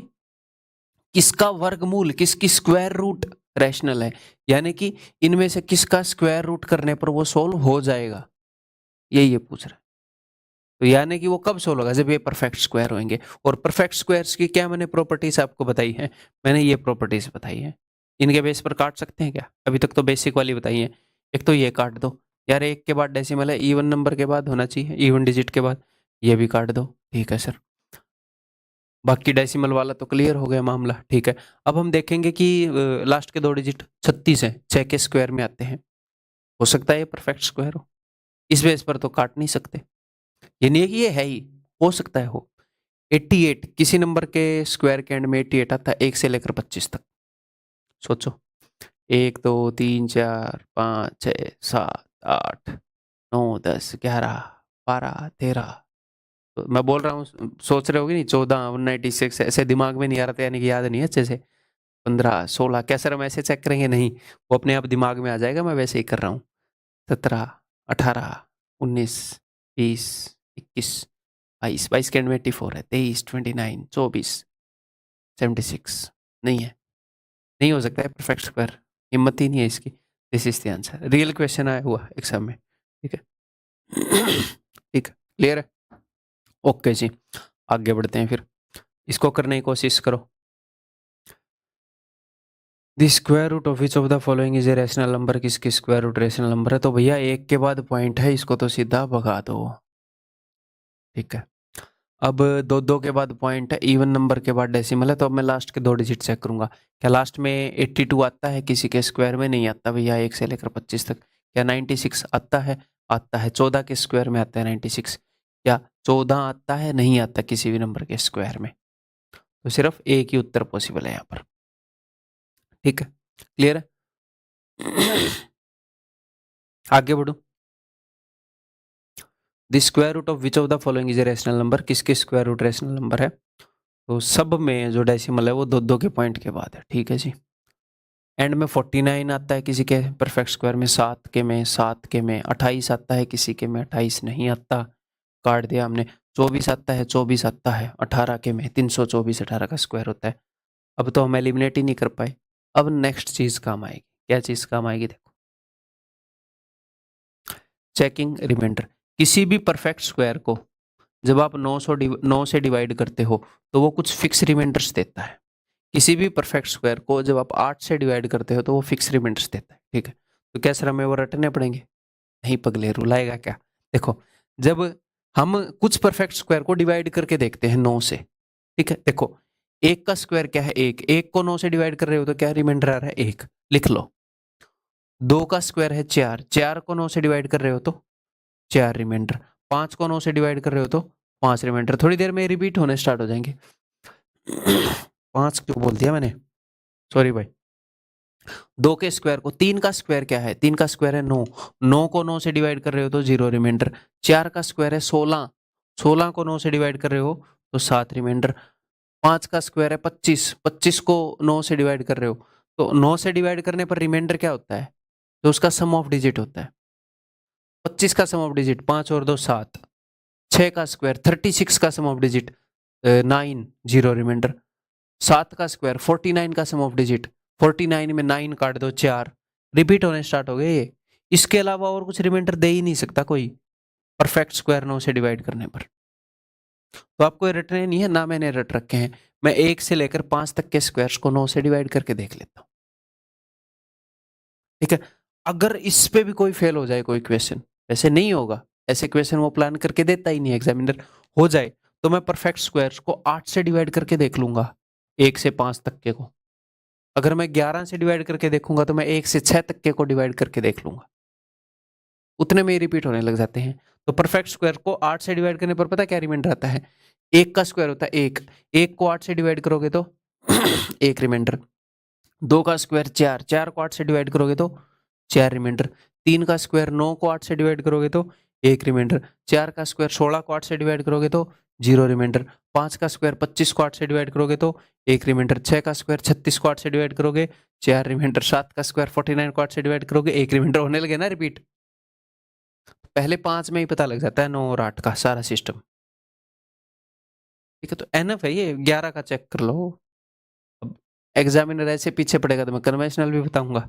किसका वर्गमूल, किसकी स्क्वायर रूट रैशनल है, यानी कि इनमें से किसका स्क्वायर रूट करने पर वो सोल्व हो जाएगा, यही ये पूछ रहा है। तो यानी कि वो कब सोल्व होगा, जब ये परफेक्ट स्क्वायर होंगे। और परफेक्ट स्क्वायर्स की क्या मैंने प्रॉपर्टीज आपको बताई है, मैंने ये प्रॉपर्टीज बताई है। इनके बेस पर काट सकते हैं क्या, अभी तक तो बेसिक वाली बताई है। एक तो ये काट दो यार, एक के बाद डेसिमल है, इवन नंबर के बाद होना चाहिए, इवन डिजिट के बाद, ये भी काट दो, ठीक है सर। बाकी डेसिमल वाला तो क्लियर हो गया मामला, ठीक है। अब हम देखेंगे कि लास्ट के 2 डिजिट 36 है, 6 के स्क्वायर में आते हैं, हो सकता है ये परफेक्ट स्क्वायर हो, इस बेस पर तो काट नहीं सकते। ये नहीं है कि ये है ही, हो सकता है हो। 88 किसी नंबर के स्क्वायर के एंड में 88 आता है, 1 से लेकर 25 तक। सोचो, 1 2 3 4 5 6 7 8 9 10 11 12 13, तो मैं बोल रहा हूँ सोच रहे होगे नहीं, 14 196 ऐसे दिमाग में नहीं आ रहा था, यानी कि याद नहीं है अच्छे से। 15 16 क्या सर हम ऐसे चेक करेंगे, नहीं वो अपने आप दिमाग में आ जाएगा, मैं वैसे ही कर रहा हूँ। 17 18 19 20 21 22 22 के एंड में 84 है, 23 29 24 76, नहीं है, नहीं हो सकता है परफेक्ट स्क्वायर, हिम्मत ही नहीं है इसकी। This is the answer, real question आया हुआ एग्जाम में, ठीक है। ठीक है, क्लियर है, ओके जी, आगे बढ़ते हैं फिर, इसको करने की कोशिश करो। The square root of which of the following is a rational number, किसकी स्क्वायर रूट रैशनल नंबर है, तो भैया एक के बाद पॉइंट है, इसको तो सीधा भगा दो, ठीक है। अब 2 के बाद पॉइंट है, इवन नंबर के बाद डेसिमल है, तो अब मैं लास्ट के 2 डिजिट चेक करूंगा, क्या लास्ट में 82 आता है, किसी के स्क्वायर में नहीं आता भैया, 1 से लेकर 25 तक। क्या 96 आता है, आता है, 14 के स्क्वायर में आता है 96, क्या 14 आता है, नहीं आता किसी भी नंबर के स्क्वायर में, तो सिर्फ एक ही उत्तर पॉसिबल है यहाँ पर, ठीक है, क्लियर है। आगे बढ़ो, the square root of which of the following is a rational number, किसके स्क्वायर रूट रैशनल नंबर है, तो सब में जो डेसिमल है वो 2 के पॉइंट के बाद है, ठीक है जी। एंड में 49 आता है किसी के परफेक्ट स्क्वायर में, 7 के में 28 आता है, किसी के में 28 नहीं आता, काट दिया हमने। 24 आता है, 24 आता है 18 के में, 324 18 का स्क्वायर होता है। अब तो हम एलिमिनेट ही नहीं कर पाए। अब नेक्स्ट चीज काम आएगी, क्या चीज काम आएगी, देखो, चेकिंग रिमाइंडर। किसी भी परफेक्ट स्क्वायर को जब आप 9 से डिवाइड करते हो तो वो कुछ फिक्स रिमाइंडर्स देता है, किसी भी परफेक्ट स्क्वायर को जब आप 8 से डिवाइड करते हो तो वो फिक्स रिमाइंडर्स देता है, ठीक है। तो क्या सर हमें वो रटने पड़ेंगे, नहीं पगले, रुलाएगा क्या। देखो, जब हम कुछ परफेक्ट स्क्वायर को डिवाइड करके देखते हैं 9 से, ठीक है, देखो 1 का स्क्वायर क्या है, 1, 1 को 9 से डिवाइड कर रहे हो तो क्या रिमाइंडर आ रहा है, 1, लिख लो। 2 का स्क्वायर है 4, 4 को 9 से डिवाइड कर रहे हो तो 4 रिमाइंडर, 5 को 9 से डिवाइड कर रहे हो तो 5 रिमाइंडर, थोड़ी देर में रिपीट होने स्टार्ट हो जाएंगे। 5 क्यों बोल दिया मैंने, सॉरी भाई। 2 के स्क्वायर को, 3 का स्क्वायर क्या है, 3 का स्क्वायर है 9, 9 को 9 से डिवाइड कर रहे हो तो 0 रिमाइंडर। 4 का स्क्वायर है 16, 16 को 9 से डिवाइड कर रहे हो तो 7 रिमाइंडर। 5 का स्क्वायर है 25, 25 को 9 से डिवाइड कर रहे हो तो 9 से डिवाइड करने पर रिमाइंडर क्या होता है, तो उसका सम ऑफ डिजिट होता है। 25 का सम ऑफ डिजिट 5 और 2 7, 6 का स्क्वायर 36 का सम ऑफ डिजिट 9, 0 रिमाइंडर। 7 का स्क्वायर 49 का सम ऑफ डिजिट, 49 में 9 काट दो 4, रिपीट होने स्टार्ट हो गए ये। इसके अलावा और कुछ रिमाइंडर दे ही नहीं सकता कोई परफेक्ट स्क्वायर 9 से डिवाइड करने पर। तो आपको ये रटने नहीं है ना, मैंने रट रखे हैं, मैं 1 से लेकर 5 तक के स्क्वायर्स को 9 से डिवाइड करके देख लेता हूँ, ठीक है। अगर इस पे भी कोई फेल हो जाए कोई क्वेश्चन, ऐसे नहीं होगा, ऐसे क्वेश्चन वो प्लान करके देता ही नहीं एग्जामिनर, हो जाए तो मैं परफेक्ट स्क्वायर्स को 8 से डिवाइड करके देख लूंगा, 1 से 5 तक के को। अगर मैं 11 से डिवाइड करके देखूंगा तो मैं 1 से 6 तक के को डिवाइड करके देख लूंगा, उतने में रिपीट होने लग जाते हैं। तो परफेक्ट स्क्वायर को 8 से डिवाइड करने पर पता क्या रिमाइंडर आता है, 1 का स्क्वायर होता है 1, 1 को 8 से डिवाइड करोगे तो 1 रिमाइंडर। 2 का स्क्वायर 4, 4 को 8 से डिवाइड करोगे तो 4 रिमाइंडर। 3 का स्क्वायर 9 को 8 से डिवाइड करोगे तो 1 रिमाइंडर। 4 का स्क्वायर 16 को 8 से डिवाइड करोगे तो 0 रिमाइंडर। 5 का स्क्वायर 25 को 8 से डिवाइड करोगे तो 1 रिमाइंडर। 6 का स्क्वायर 36 को 8 से डिवाइड करोगे 4 रिमाइंडर। 7 का स्क्वायर 49 को 8 से डिवाइड करोगे 1 रिमाइंडर। होने लगे ना रिपीट। पहले 5 में ही पता लग जाता है 9 और 8 का सारा सिस्टम। ठीक है, तो एनफ है ये। 11 का चेक कर लो। अब एग्जामिनर ऐसे पीछे पड़ेगा तो मैं कन्वेंशनल भी बताऊंगा।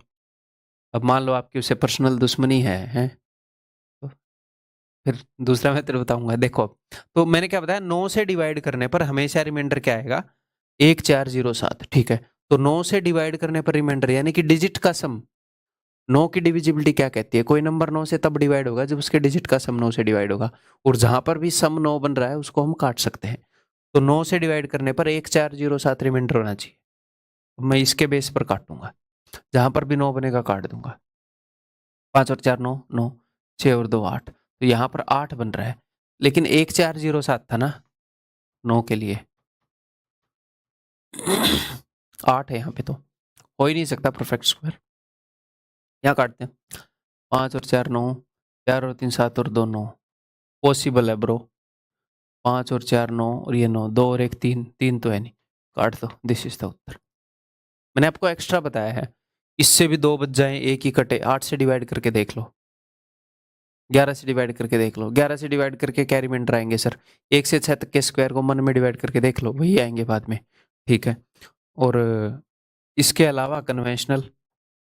अब मान लो आपकी उससे पर्सनल दुश्मनी है, हैं? तो फिर दूसरा मैं तेरे बताऊंगा। देखो, तो मैंने क्या बताया, 9 से डिवाइड करने पर हमेशा रिमाइंडर क्या आएगा? 1407। ठीक है, तो 9 से डिवाइड करने पर रिमाइंडर यानी कि डिजिट का सम। 9 की डिविजिबिलिटी क्या कहती है? कोई नंबर 9 से तब डिवाइड होगा जब उसके डिजिट का सम 9 से डिवाइड होगा। और जहां पर भी सम 9 बन रहा है उसको हम काट सकते हैं। तो 9 से डिवाइड करने पर 1407 रिमाइंडर होना चाहिए। मैं इसके बेस पर काटूंगा, जहां पर भी 9 बनेगा काट दूंगा। 5 और 4 9, 9, 6 और 2 8। तो यहाँ पर 8 बन रहा है, लेकिन 1407 था ना 9 के लिए। 8 है यहाँ पे, तो हो ही नहीं सकता परफेक्ट स्क्वायर। यहाँ काटते हैं। 5 और 4 9, 4 और 3 7 और 2 9। पॉसिबल है ब्रो। 5 और 4 9 और ये 9, 2 और 1 3, 3 तो है नहीं। काट दो, दिस इज द उत्तर। मैंने आपको एक्स्ट्रा बताया है, इससे भी 2 बच जाए, एक ही कटे। 8 से डिवाइड करके देख लो, 11 से डिवाइड करके देख लो। 11 से डिवाइड करके क्या रिमाइंडर आएंगे सर? 1 से 6 तक के स्क्वायर को मन में डिवाइड करके देख लो, वही आएंगे बाद में। ठीक है, और इसके अलावा कन्वेंशनल।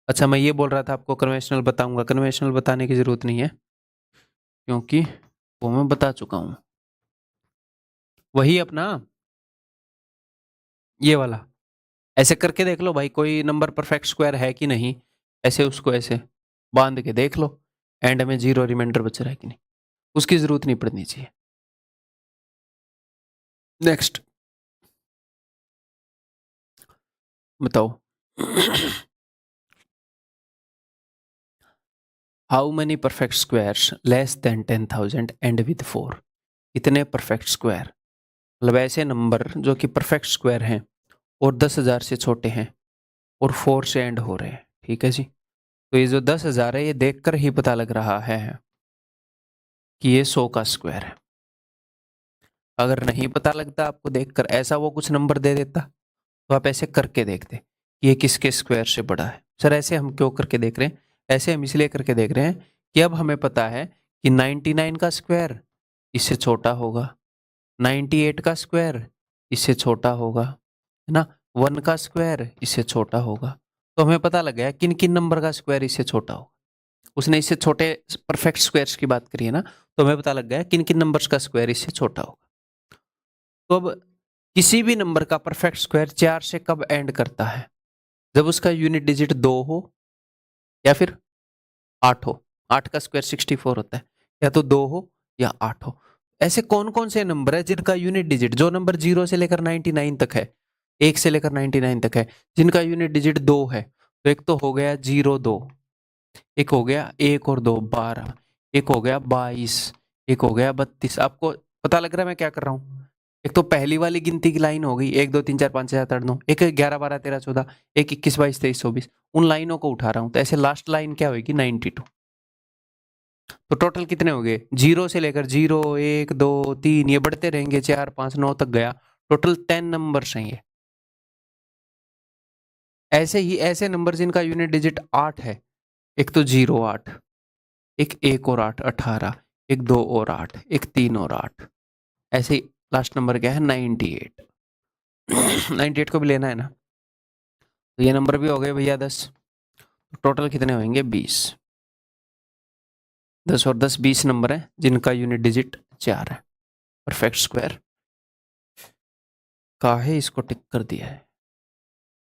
अच्छा, मैं ये बोल रहा था आपको कन्वेंशनल बताऊंगा। कन्वेंशनल बताने की जरूरत नहीं है, क्योंकि वो मैं बता चुका हूं। वही अपना ये वाला, ऐसे करके देख लो भाई, कोई नंबर परफेक्ट स्क्वायर है कि नहीं। ऐसे उसको ऐसे बांध के देख लो, एंड में 0 रिमाइंडर बच रहा है कि नहीं। उसकी जरूरत नहीं पड़नी चाहिए। नेक्स्ट बताओ। How many perfect squares less than 10,000 and with 4? इतने परफेक्ट स्क्वायर, मतलब ऐसे नंबर जो कि परफेक्ट स्क्वायर हैं और 10,000 से छोटे हैं और 4 से एंड हो रहे हैं। ठीक है जी, तो ये जो 10,000 है ये देखकर ही पता लग रहा है कि ये 100 का स्क्वायर है। अगर नहीं पता लगता आपको देखकर, ऐसा वो कुछ नंबर दे देता, तो आप ऐसे करके देखते कि ये किसके स्क्वायर से बड़ा है। सर ऐसे हम क्यों करके देख रहे हैं? ऐसे हम इसलिए करके देख रहे हैं कि अब हमें पता है कि 99 का स्क्वायर इससे छोटा होगा, 98 का स्क्वायर इससे छोटा होगा, है ना, 1 का स्क्वायर इससे छोटा होगा। तो हमें पता लग गया किन किन नंबर का स्क्वायर इससे छोटा होगा। उसने इससे छोटे परफेक्ट स्क्वायर्स की बात करी है ना, तो हमें पता लग गया किन किन नंबर्स का स्क्वायर इससे छोटा होगा। तो अब किसी भी नंबर का परफेक्ट स्क्वायर 4 से कब एंड करता है? जब उसका यूनिट डिजिट 2 हो या फिर 8 हो। 8 का स्क्वायर 64 होता है, या तो 2 हो या 8 हो। ऐसे कौन कौन से नंबर है जिनका यूनिट डिजिट, जो नंबर 0 से लेकर 99 तक है, 1 से लेकर 99 तक है, जिनका यूनिट डिजिट 2 है? तो एक तो हो गया 0 2, एक हो गया 1 और 2 12, एक हो गया 22, एक हो गया 32। आपको पता लग रहा है मैं क्या कर रहा हूँ? एक तो पहली वाली गिनती की लाइन हो गई, 1 2 3 4 5 6 7 8 9, एक 11 12 13 14, एक 21 22 23 24। उन लाइनों को उठा रहा हूँ, तो ऐसे लास्ट लाइन क्या होगी? 92। तो टोटल कितने हो गए? 0 से लेकर 0 1 2 3, ये बढ़ते रहेंगे, 4 5 9 तक गया। टोटल 10 नंबर्स हैं ये। ऐसे ही ऐसे नंबर जिनका यूनिट डिजिट 8 है, एक तो 0 8, एक 1 और 8 18, एक 2 और 8, एक 3 और 8। ऐसे ही लास्ट नंबर क्या है? 98। 98 को भी लेना है ना, तो ये नंबर भी हो गए भैया 10। तो टोटल कितने होंगे? 20। 10 और 10 20 नंबर है जिनका यूनिट डिजिट 4 है। परफेक्ट स्क्वायर काहे इसको टिक कर दिया है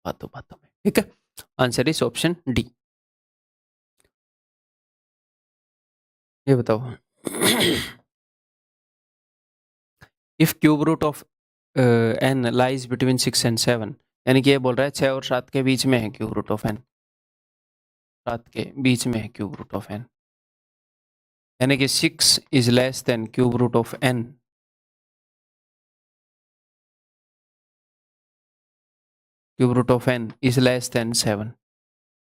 बातों बातों में। ठीक है, आंसर इज ऑप्शन डी। ये बताओ। If cube root of n lies between 6 and 7, यानी कि ये बोल रहा है 6 और 7 के बीच में है क्यूब रूट ऑफ एन। 7 के बीच में है क्यूब रूट ऑफ एन, यानी कि 6 is less than cube root of n. Cube root of n is less than 7।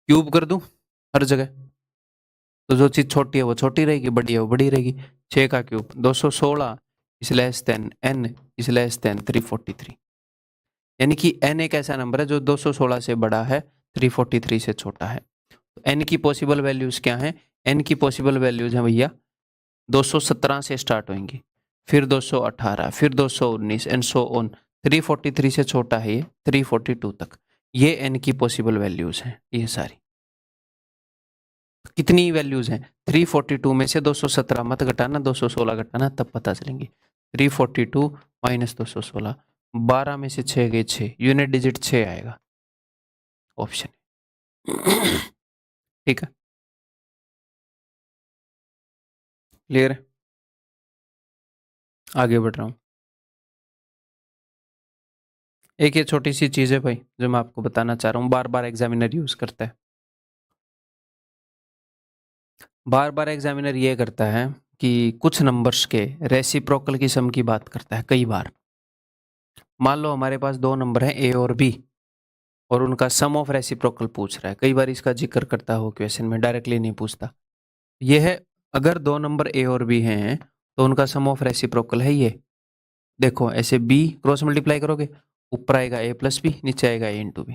Cube कर दूं हर जगह? तो जो चीज़ छोटी है वो छोटी रहेगी, बड़ी है वो बड़ी रहेगी। 6 का cube 216 is less then n is less then 343, यानी कि n एक ऐसा नंबर है जो 216 से बड़ा है, 343 से छोटा है। तो n की पॉसिबल वैल्यूज क्या हैं? n की पॉसिबल वैल्यूज हैं भैया 217 से स्टार्ट होंगी, फिर 218, फिर 219 एंड सो ऑन। 343 से छोटा है ये 342 तक। ये n की पॉसिबल वैल्यूज हैं ये सारी। कितनी वैल्यूज हैं? 342 में से 217 मत घटाना, 216 घटाना, तब पता चलेंगी। 342 माइनस 216, 12 में से 6 गए 6, यूनिट डिजिट 6 आएगा ऑप्शन। ठीक है, क्लियर है? आगे बढ़ रहा हूँ। एक ये छोटी सी चीज़ है भाई जो मैं आपको बताना चाह रहा हूँ, बार बार एग्जामिनर यूज करता है। बार बार एग्जामिनर ये करता है कि कुछ नंबर्स के रेसिप्रोकल की सम की बात करता है कई बार। मान लो हमारे पास दो नंबर हैं ए और बी और उनका सम ऑफ रेसिप्रोकल पूछ रहा है। कई बार इसका जिक्र करता हो क्वेश्चन में, डायरेक्टली नहीं पूछता। यह है, अगर दो नंबर ए और बी हैं तो उनका सम ऑफ रेसिप्रोकल है ये। देखो ऐसे बी क्रॉस मल्टीप्लाई करोगे, ऊपर आएगा ए प्लस बी, नीचे आएगा ए इंटू बी।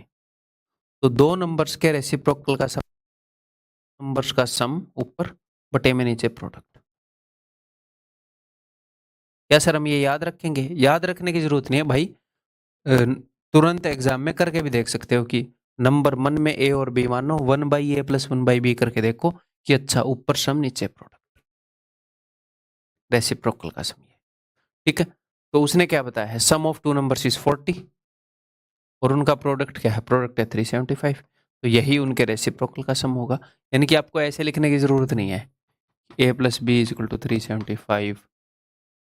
तो दो नंबर्स के रेसिप्रोकल का सम, नंबर्स का सम ऊपर बटे में नीचे प्रोडक्ट। क्या सर हम ये याद रखेंगे? याद रखने की जरूरत नहीं है भाई, तुरंत एग्जाम में करके भी देख सकते हो कि नंबर मन में ए और बी मानो 1/a प्लस 1/b करके देखो कि अच्छा ऊपर सम नीचे प्रोडक्ट, रेसिप्रोकल का सम ये। ठीक है, तो उसने क्या बताया है? सम ऑफ टू नंबर्स इज 40 और उनका प्रोडक्ट क्या है? प्रोडक्ट है 375। तो यही उनके रेसिप्रोकल का सम होगा। यानी कि आपको ऐसे लिखने की जरूरत नहीं है a plus b is equal to 375,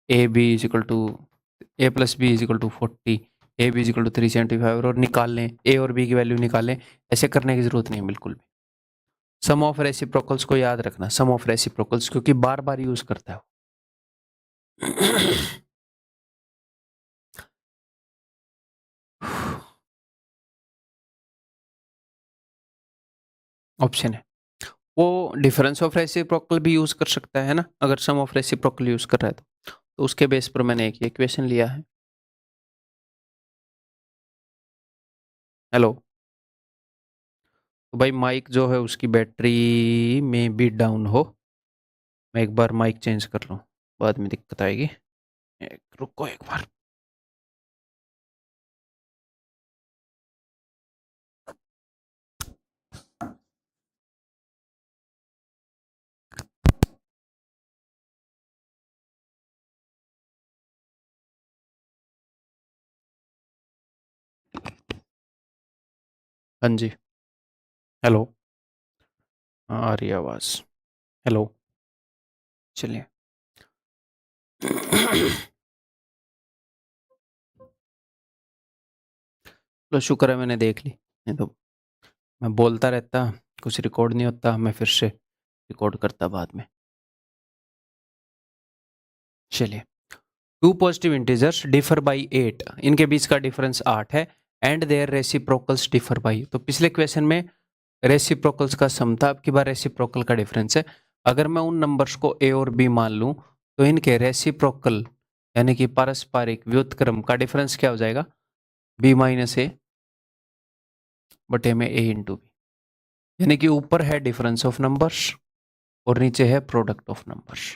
a b is equal to a plus b is equal to 40, a b is equal to 375 और निकाल लें ए और बी की वैल्यू निकाल लें। ऐसे करने की जरूरत नहीं है बिल्कुल भी। सम ऑफ रेसिप्रोकल्स को याद रखना, सम ऑफ रेसिप्रोकल्स, क्योंकि बार बार यूज करता है। ऑप्शन है वो डिफरेंस ऑफ रेसिप्रोकल भी यूज कर सकता है ना, अगर सम ऑफ रेसिप्रोकल यूज कर रहा है तो उसके बेस पर मैंने एक इक्वेशन लिया है। हेलो, तो भाई माइक जो है उसकी बैटरी में भी डाउन हो, मैं एक बार माइक चेंज कर लूँ, बाद में दिक्कत आएगी। रुको एक बार। हाँ जी, हेलो, हाँ आ रही है आवाज। हेलो, चलिए। लो शुक्र है मैंने देख ली, नहीं तो मैं बोलता रहता, कुछ रिकॉर्ड नहीं होता, मैं फिर से रिकॉर्ड करता बाद में। चलिए, two positive integers differ by 8, इनके बीच का डिफरेंस 8 है, and their reciprocals differ by. तो पिछले क्वेश्चन में रेसिप्रोकल्स का सम था, अब की बार रेसिप्रोकल का डिफरेंस है। अगर मैं उन नंबर्स को ए और बी मान लूं तो इनके रेसिप्रोकल यानी कि पारस्परिक व्युत्क्रम का डिफरेंस क्या हो जाएगा? बी माइनस ए बटे में ए इंटू बी। यानी कि ऊपर है डिफरेंस ऑफ नंबर्स और नीचे है प्रोडक्ट ऑफ नंबर्स।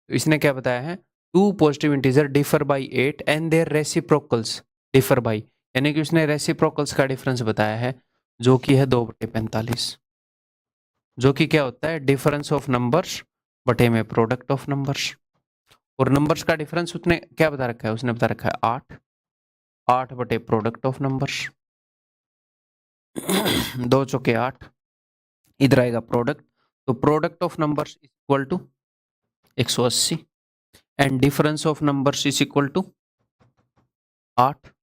तो इसने क्या बताया है? Two positive integer differ by 8 and their reciprocals differ by, यानी कि उसने रेसिप्रोकल्स का डिफरेंस बताया है जो कि है 2/45, जो कि क्या होता है? डिफरेंस ऑफ नंबर्स बटे में प्रोडक्ट ऑफ नंबर्स। और नंबर्स का डिफरेंस उसने क्या बता रखा है? उसने बता रखा है 8, 8 बटे प्रोडक्ट ऑफ नंबर्स। 2 चौके 8, इधर आएगा प्रोडक्ट, तो product of numbers is equal to 180 and difference of numbers is equal to 8।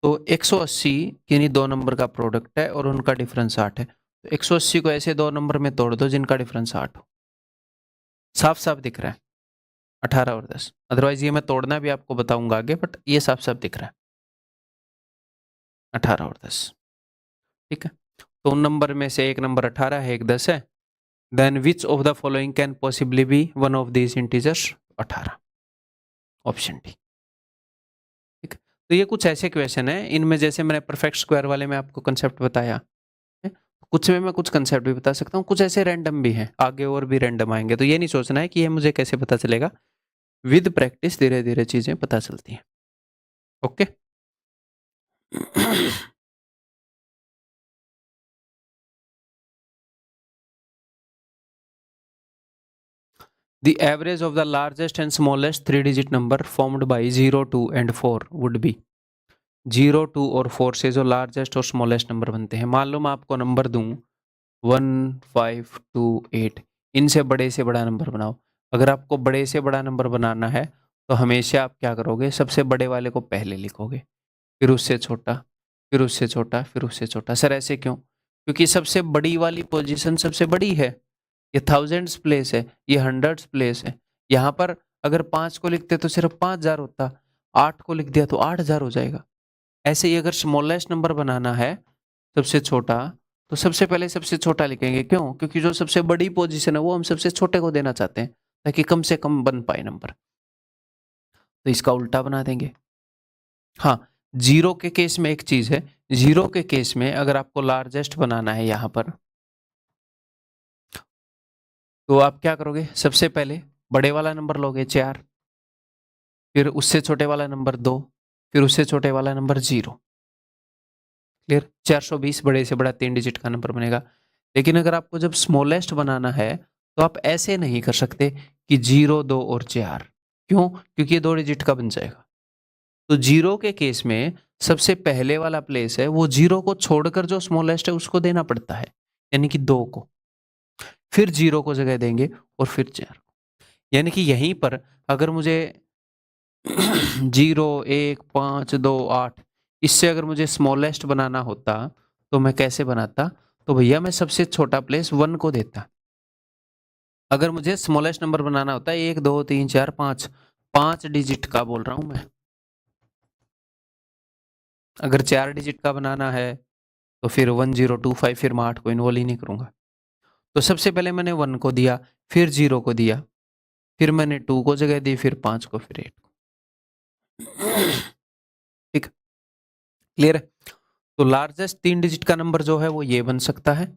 तो 180 किन्हीं दो नंबर का प्रोडक्ट है और उनका डिफरेंस 8 है। तो 180 को ऐसे दो नंबर में तोड़ दो जिनका डिफरेंस 8 हो। साफ साफ दिख रहा है 18 और 10। अदरवाइज ये मैं तोड़ना भी आपको बताऊंगा आगे, बट ये साफ साफ दिख रहा है 18 और 10। ठीक है, तो उन नंबर में से एक नंबर 18 है, एक 10 है। Then which of the following can possibly be one of these integers? 18, option D. ठीक, तो ये कुछ ऐसे क्वेश्चन है, इनमें जैसे मैंने परफेक्ट स्क्वायर वाले में आपको कंसेप्ट बताया है, कुछ में मैं कुछ कंसेप्ट भी बता सकता हूँ, कुछ ऐसे रैंडम भी हैं, आगे और भी रैंडम आएंगे। तो ये नहीं सोचना है कि ये मुझे कैसे पता चलेगा, विद प्रैक्टिस धीरे धीरे चीजें पता चलती हैं। Okay. The average of the largest and smallest three-digit number formed by 0, 2 and 4 would be 0, 2 और 4 से जो लार्जेस्ट और स्मॉलेस्ट नंबर बनते हैं। मान लो मैं आपको नंबर दूं 1, 5, 2, 8, इनसे बड़े से बड़ा नंबर बनाओ। अगर आपको बड़े से बड़ा नंबर बनाना है तो हमेशा आप क्या करोगे, सबसे बड़े वाले को पहले लिखोगे, फिर उससे छोटा, फिर उससे छोटा, फिर उससे छोटा। सर ऐसे क्यों? क्योंकि सबसे बड़ी वाली पोजीशन सबसे बड़ी है, ये थाउजेंड्स प्लेस है, ये हंड्रेड्स प्लेस है। यहाँ पर अगर 5 को लिखते तो सिर्फ 5000 होता, 8 को लिख दिया तो 8000 हो जाएगा। ऐसे ही अगर स्मॉलेस्ट नंबर बनाना है सबसे छोटा, तो सबसे पहले सबसे छोटा लिखेंगे। क्यों? क्योंकि जो सबसे बड़ी पोजीशन है वो हम सबसे छोटे को देना चाहते हैं, ताकि कम से कम बन पाए नंबर। तो इसका उल्टा बना देंगे। हाँ, जीरो के केस में एक चीज है, जीरो के केस में अगर आपको लार्जेस्ट बनाना है यहाँ पर, तो आप क्या करोगे, सबसे पहले बड़े वाला नंबर लोगे 4, फिर उससे छोटे वाला नंबर 2, फिर उससे छोटे वाला नंबर 0। क्लियर? 420 बड़े से बड़ा 3 डिजिट का नंबर बनेगा। लेकिन अगर आपको जब स्मॉलेस्ट बनाना है तो आप ऐसे नहीं कर सकते कि 0, 2 और 4। क्यों? क्योंकि ये 2 डिजिट का बन जाएगा। तो 0 के केस में सबसे पहले वाला प्लेस है वो 0 को छोड़कर जो स्मॉलेस्ट है उसको देना पड़ता है, यानी कि 2 को, फिर 0 को जगह देंगे और फिर 4। यानी कि यहीं पर अगर मुझे 0, 1, 5, 2, 8, इससे अगर मुझे स्मॉलेस्ट बनाना होता तो मैं कैसे बनाता? तो भैया मैं सबसे छोटा प्लेस 1 को देता। अगर मुझे स्मॉलेस्ट नंबर बनाना होता है 1, 2, 3, 4, 5, 5 डिजिट का बोल रहा हूं मैं। अगर 4 डिजिट का बनाना है तो फिर 1025, फिर मैं 8 को इन्वॉल्व ही नहीं करूंगा। तो सबसे पहले मैंने 1 को दिया, फिर 0 को दिया, फिर मैंने 2 को जगह दी, फिर 5 को, फिर 8 को। ठीक, क्लियर है? तो लार्जेस्ट 3 डिजिट का नंबर जो है वो ये बन सकता है,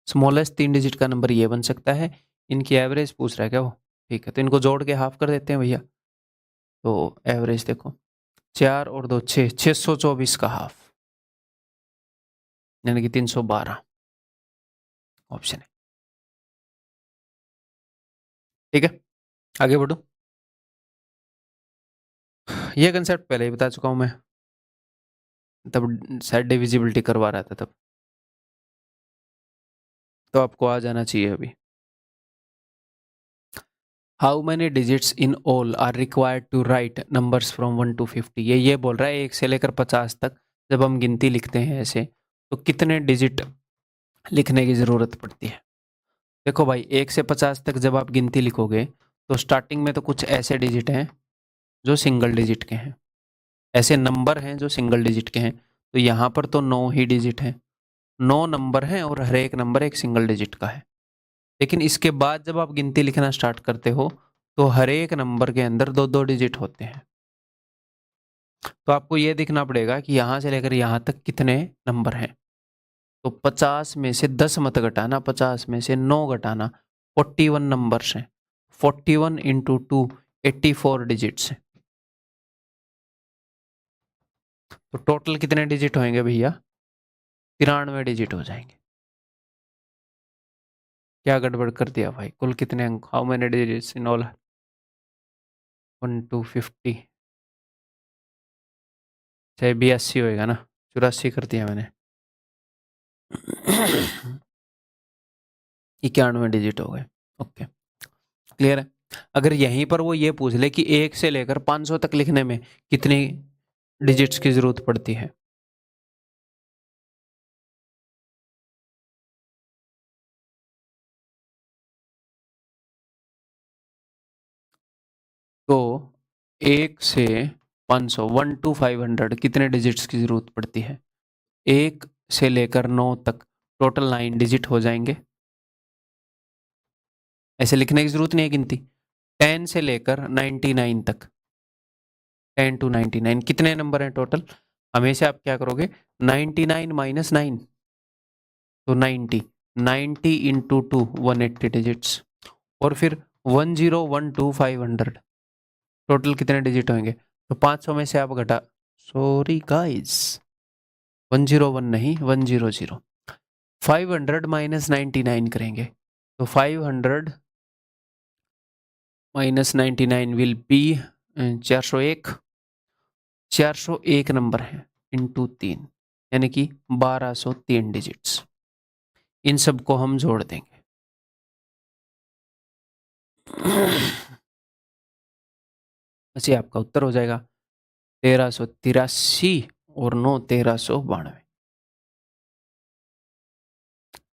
स्मॉलेस्ट 3 डिजिट का नंबर ये बन सकता है। इनकी एवरेज पूछ रहा है क्या वो? ठीक है, तो इनको जोड़ के हाफ कर देते हैं भैया। तो एवरेज देखो, 4 और 2 6, 624 का हाफ, यानी कि 312 ऑप्शन है। ठीक है, आगे बढ़ो। ये कंसेप्ट पहले ही बता चुका हूं मैं, तब शायद डिविजिबिलिटी करवा रहा था तब, तो आपको आ जाना चाहिए अभी। How many digits in all are required to write numbers from 1 to 50? ये बोल रहा है 1 से लेकर 50 तक जब हम गिनती लिखते हैं ऐसे, तो कितने डिजिट लिखने की ज़रूरत पड़ती है। देखो भाई, 1 से 50 तक जब आप गिनती लिखोगे तो स्टार्टिंग में तो कुछ ऐसे डिजिट हैं जो सिंगल डिजिट के हैं, ऐसे नंबर हैं जो सिंगल डिजिट के हैं। तो यहाँ पर तो 9 ही डिजिट हैं, 9 नंबर हैं और हर एक नंबर एक सिंगल डिजिट का है। लेकिन इसके बाद जब आप गिनती लिखना स्टार्ट करते हो तो हर एक नंबर के अंदर 2-2 डिजिट होते हैं। तो आपको ये देखना पड़ेगा कि यहाँ से लेकर यहाँ तक कितने नंबर हैं। तो 50 में से 10 मत घटाना, 50 में से 9 घटाना, 41 नंबर्स हैं। 41 इंटू 2, 84 डिजिट्स हैं। तो टोटल कितने डिजिट होंगे भैया? 93 डिजिट हो जाएंगे। क्या गड़बड़ कर दिया भाई? कुल कितने अंक? How many digits in all? 1 to 50, चाहे 82 होएगा ना, 84 कर दिया मैंने। 91 डिजिट हो गए। ओके, क्लियर है? अगर यहीं पर वो ये पूछ ले कि 1 से लेकर 500 तक लिखने में कितनी डिजिट्स की जरूरत पड़ती है, तो 1 से 500, 1 to 500 कितने डिजिट्स की जरूरत पड़ती है? 1 से लेकर 9 तक टोटल 9 डिजिट हो जाएंगे। ऐसे लिखने की जरूरत नहीं है गिनती। 10 से लेकर 99 तक, 10 to 99 कितने नंबर हैं टोटल? हमेशा आप क्या करोगे, 99 माइनस 9 तो 90, 90 इंटू 2 180 डिजिट्स, और फिर 1012 500, टोटल कितने डिजिट होंगे? तो 500 में से आप घटा, सॉरी गाइस, 101 नहीं 100, 500 माइनस 99 करेंगे तो 500 माइनस 99 विल बी 401, 401 नंबर है इंटू 3, यानी कि 1203 डिजिट्स। इन सबको हम जोड़ देंगे। ऐसे आपका उत्तर हो जाएगा 1383 और 9 1392।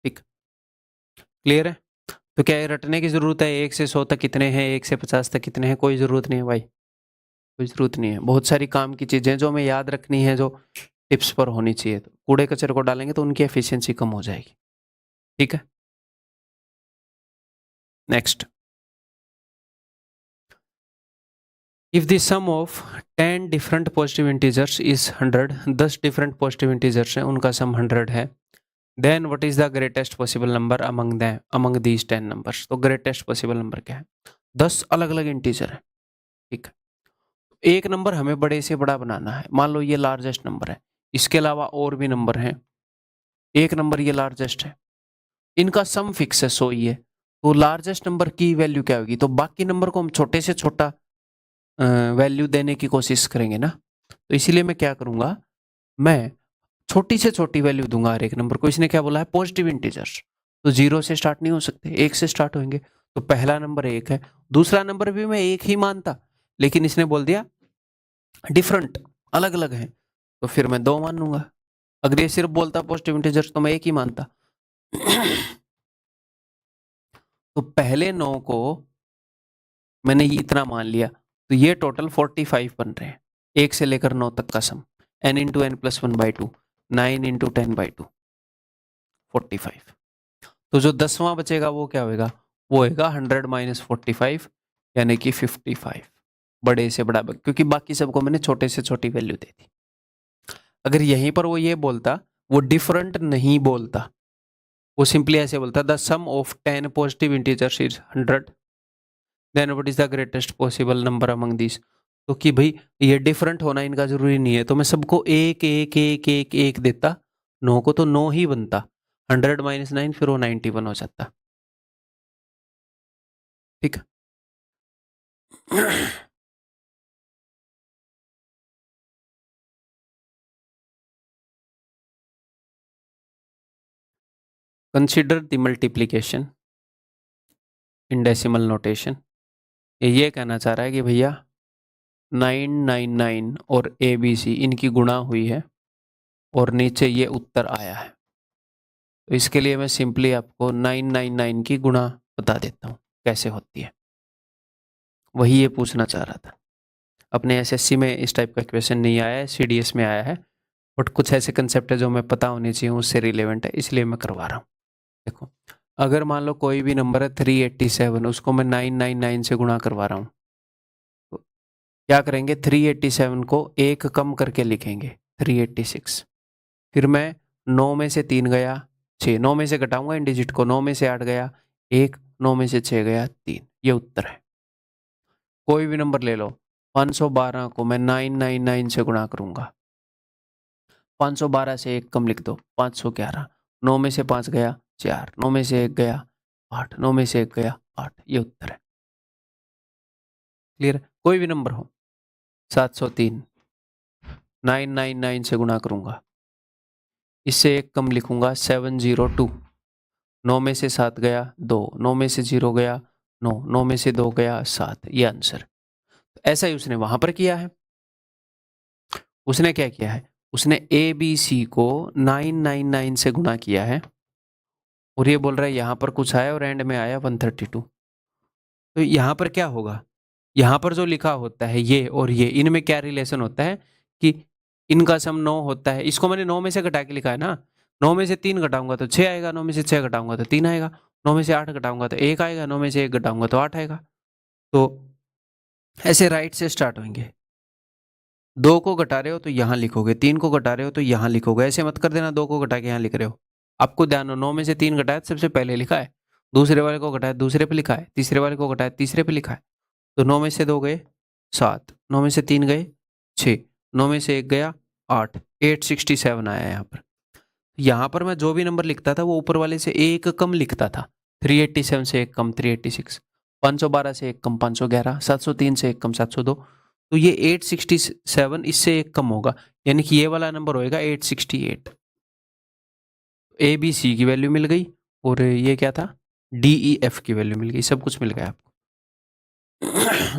ठीक, क्लियर है? तो क्या ये रटने की जरूरत है 1 से 100 तक कितने हैं, 1 से 50 तक कितने हैं? कोई जरूरत नहीं है भाई, कोई जरूरत नहीं है। बहुत सारी काम की चीजें जो हमें याद रखनी है, जो टिप्स पर होनी चाहिए, तो कूड़े कचरे को डालेंगे तो उनकी एफिशिएंसी कम हो जाएगी। ठीक है, next. If the sum of 10 different positive integers is 100, 10 different positive integers हैं, उनका sum 100 है, then what is the greatest possible number among these 10 numbers? तो greatest possible number क्या है? 10 अलग अलग इंटीजर है। ठीक है, एक नंबर हमें बड़े से बड़ा बनाना है। मान लो ये लार्जेस्ट नंबर है, इसके अलावा और भी नंबर हैं, एक नंबर ये लार्जेस्ट है, इनका सम फिक्स है 100 ही है, तो लार्जेस्ट नंबर की वैल्यू क्या होगी? तो बाकी नंबर को हम छोटे से छोटा वैल्यू देने की कोशिश करेंगे ना, तो इसीलिए मैं क्या करूंगा, मैं छोटी से छोटी वैल्यू दूंगा हर एक नंबर को। इसने क्या बोला है, पॉजिटिव इंटीजर्स, तो 0 से स्टार्ट नहीं हो सकते, 1 से स्टार्ट होंगे। तो पहला नंबर 1 है, दूसरा नंबर भी मैं 1 ही मानता, लेकिन इसने बोल दिया डिफरेंट, अलग अलग है, तो फिर मैं 2 मान लूंगा। अगर ये सिर्फ बोलता पॉजिटिव इंटीजर्स तो मैं 1 ही मानता। तो पहले 9 को मैंने इतना मान लिया, तो ये टोटल 45 बन रहे हैं, 1 से लेकर 9 तक का sum, n into n plus 1/2, 9 into 10/2, 45। तो जो 10वां बचेगा वो क्या होगा, वो होगा 100 माइनस 45, यानी कि 55, बड़े से बड़ा, क्योंकि बाकी सबको मैंने छोटे से छोटी वैल्यू दे दी। अगर यहीं पर वो ये बोलता, वो डिफरेंट नहीं बोलता, वो सिंपली ऐसे बोलता the sum of 10 positive integers is 100, then what is the greatest possible number among this. तो कि भाई ये डिफरेंट होना इनका जरूरी नहीं है, तो मैं सबको एक एक एक एक एक देता, 9 को तो 9 ही बनता, 100 माइनस 9 फिर वो 91 हो जाता। ठीक है। Consider the multiplication in decimal notation. ये कहना चाह रहा है कि भैया 999 और ABC इनकी गुणा हुई है और नीचे ये उत्तर आया है, तो इसके लिए मैं सिंपली आपको 999 की गुणा बता देता हूँ कैसे होती है। वही ये पूछना चाह रहा था। अपने SSC में इस टाइप का क्वेश्चन नहीं आया है, CDS में आया है, बट कुछ ऐसे कंसेप्ट है जो हमें पता होने चाहिए, उससे रिलेवेंट है, इसलिए मैं करवा रहा हूँ। देखो, अगर मान लो कोई भी नंबर है 387, उसको मैं 999 से गुणा करवा रहा हूँ, तो क्या करेंगे, 387 को एक कम करके लिखेंगे 386, फिर मैं 9 में से 3 गया 6, 9 में से घटाऊंगा इन डिजिट को, 9 में से 8 गया 1, 9 में से 6 गया 3, ये उत्तर है। कोई भी नंबर ले लो, 512 को मैं 999 से गुणा करूंगा, 512 से एक कम लिख दो 511, 9 में से 5 गया 4, 9 में से 1 गया 8, 9 में से 1 गया 8, ये उत्तर है। क्लियर है? कोई भी नंबर हो, 703 999 से गुणा करूंगा, इससे एक कम लिखूंगा 702, 9 में से 7 गया 2, 9 में से 0 गया 9, 9 में से 2 गया 7, ये आंसर। ऐसा ही उसने वहां पर किया है। उसने क्या किया है, उसने ABC को 999 से गुणा किया है, और ये बोल रहा है यहां पर कुछ आया और एंड में आया 132। तो यहां पर क्या होगा, यहां पर जो लिखा होता है ये और ये, इनमें क्या रिलेशन होता है कि इनका सम 9 होता है, इसको मैंने 9 में से घटा के लिखा है ना, 9 में से 3 घटाऊंगा तो 6 आएगा, 9 में से 6 घटाऊंगा तो 3 आएगा, 9 में से 8 घटाऊंगा तो 1 आएगा, 9 में से 1 घटाऊंगा तो 8 आएगा। तो ऐसे राइट से स्टार्ट होंगे। 2 को घटा रहे हो तो यहाँ लिखोगे, 3 को घटा रहे हो तो यहाँ लिखोगे, ऐसे मत कर देना 2 को घटा के यहाँ लिख रहे हो। आपको ध्यान हो 9 में से 3 घटाया सबसे पहले लिखा है, दूसरे वाले को घटाया दूसरे पे लिखा है, तीसरे वाले को घटाया तीसरे पे लिखा है। तो 9 में से 2 गए 7, 9 में से 3 गए 6, 9 में से 1 गया 8, 867 आया यहाँ पर। यहाँ पर मैं जो भी नंबर लिखता था वो ऊपर वाले से एक कम लिखता था। 387 से एक कम 386, 512 से एक कम 511, 703 से एक कम 702। तो ये 867 इससे एक कम होगा, यानी कि ये वाला नंबर होएगा 868। ए बी सी की वैल्यू मिल गई और ये क्या था, डी ई एफ की वैल्यू मिल गई, सब कुछ मिल गया आपको।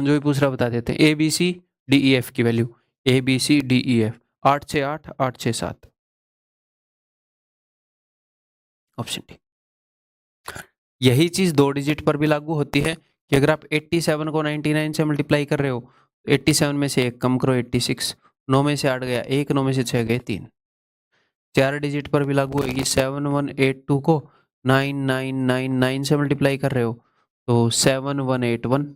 जो भी पूछ रहा बता देते हैं, A B C D E F की value, A B C D E F 868 867, option D. यही चीज 2 डिजिट पर भी लागू होती है कि अगर आप 87 को 99 से मल्टीप्लाई कर रहे हो, 87 में से एक कम करो 86, 9 में से 8 गया 1, 9 में से 6 गए 3। 4 डिजिट पर भी लागू होगी, 7182 को 9999 से मल्टीप्लाई कर रहे हो तो 7181,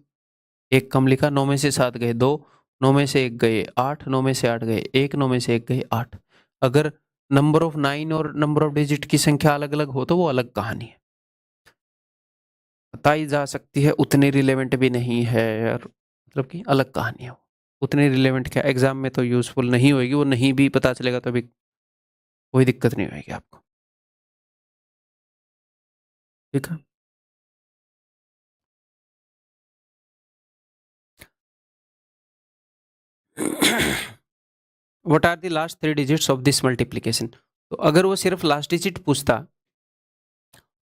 एक कम लिखा, 9 में से 7 गए 2, 9 में से 1 गए 8, 9 में से 8 गए 1, 9 में से 1 गए 8। अगर नंबर ऑफ 9 और नंबर ऑफ डिजिट की संख्या अलग अलग हो तो वो अलग कहानी है, बताई जा सकती है, उतनी रिलेवेंट भी नहीं है यार, मतलब कि अलग कहानी है। उतनी रिलेवेंट क्या एग्जाम में तो यूजफुल नहीं होगी, वो नहीं भी पता चलेगा तो अभी कोई दिक्कत नहीं होगी आपको, ठीक है। What are the last 3 digits of this multiplication. तो अगर वो सिर्फ लास्ट डिजिट पूछता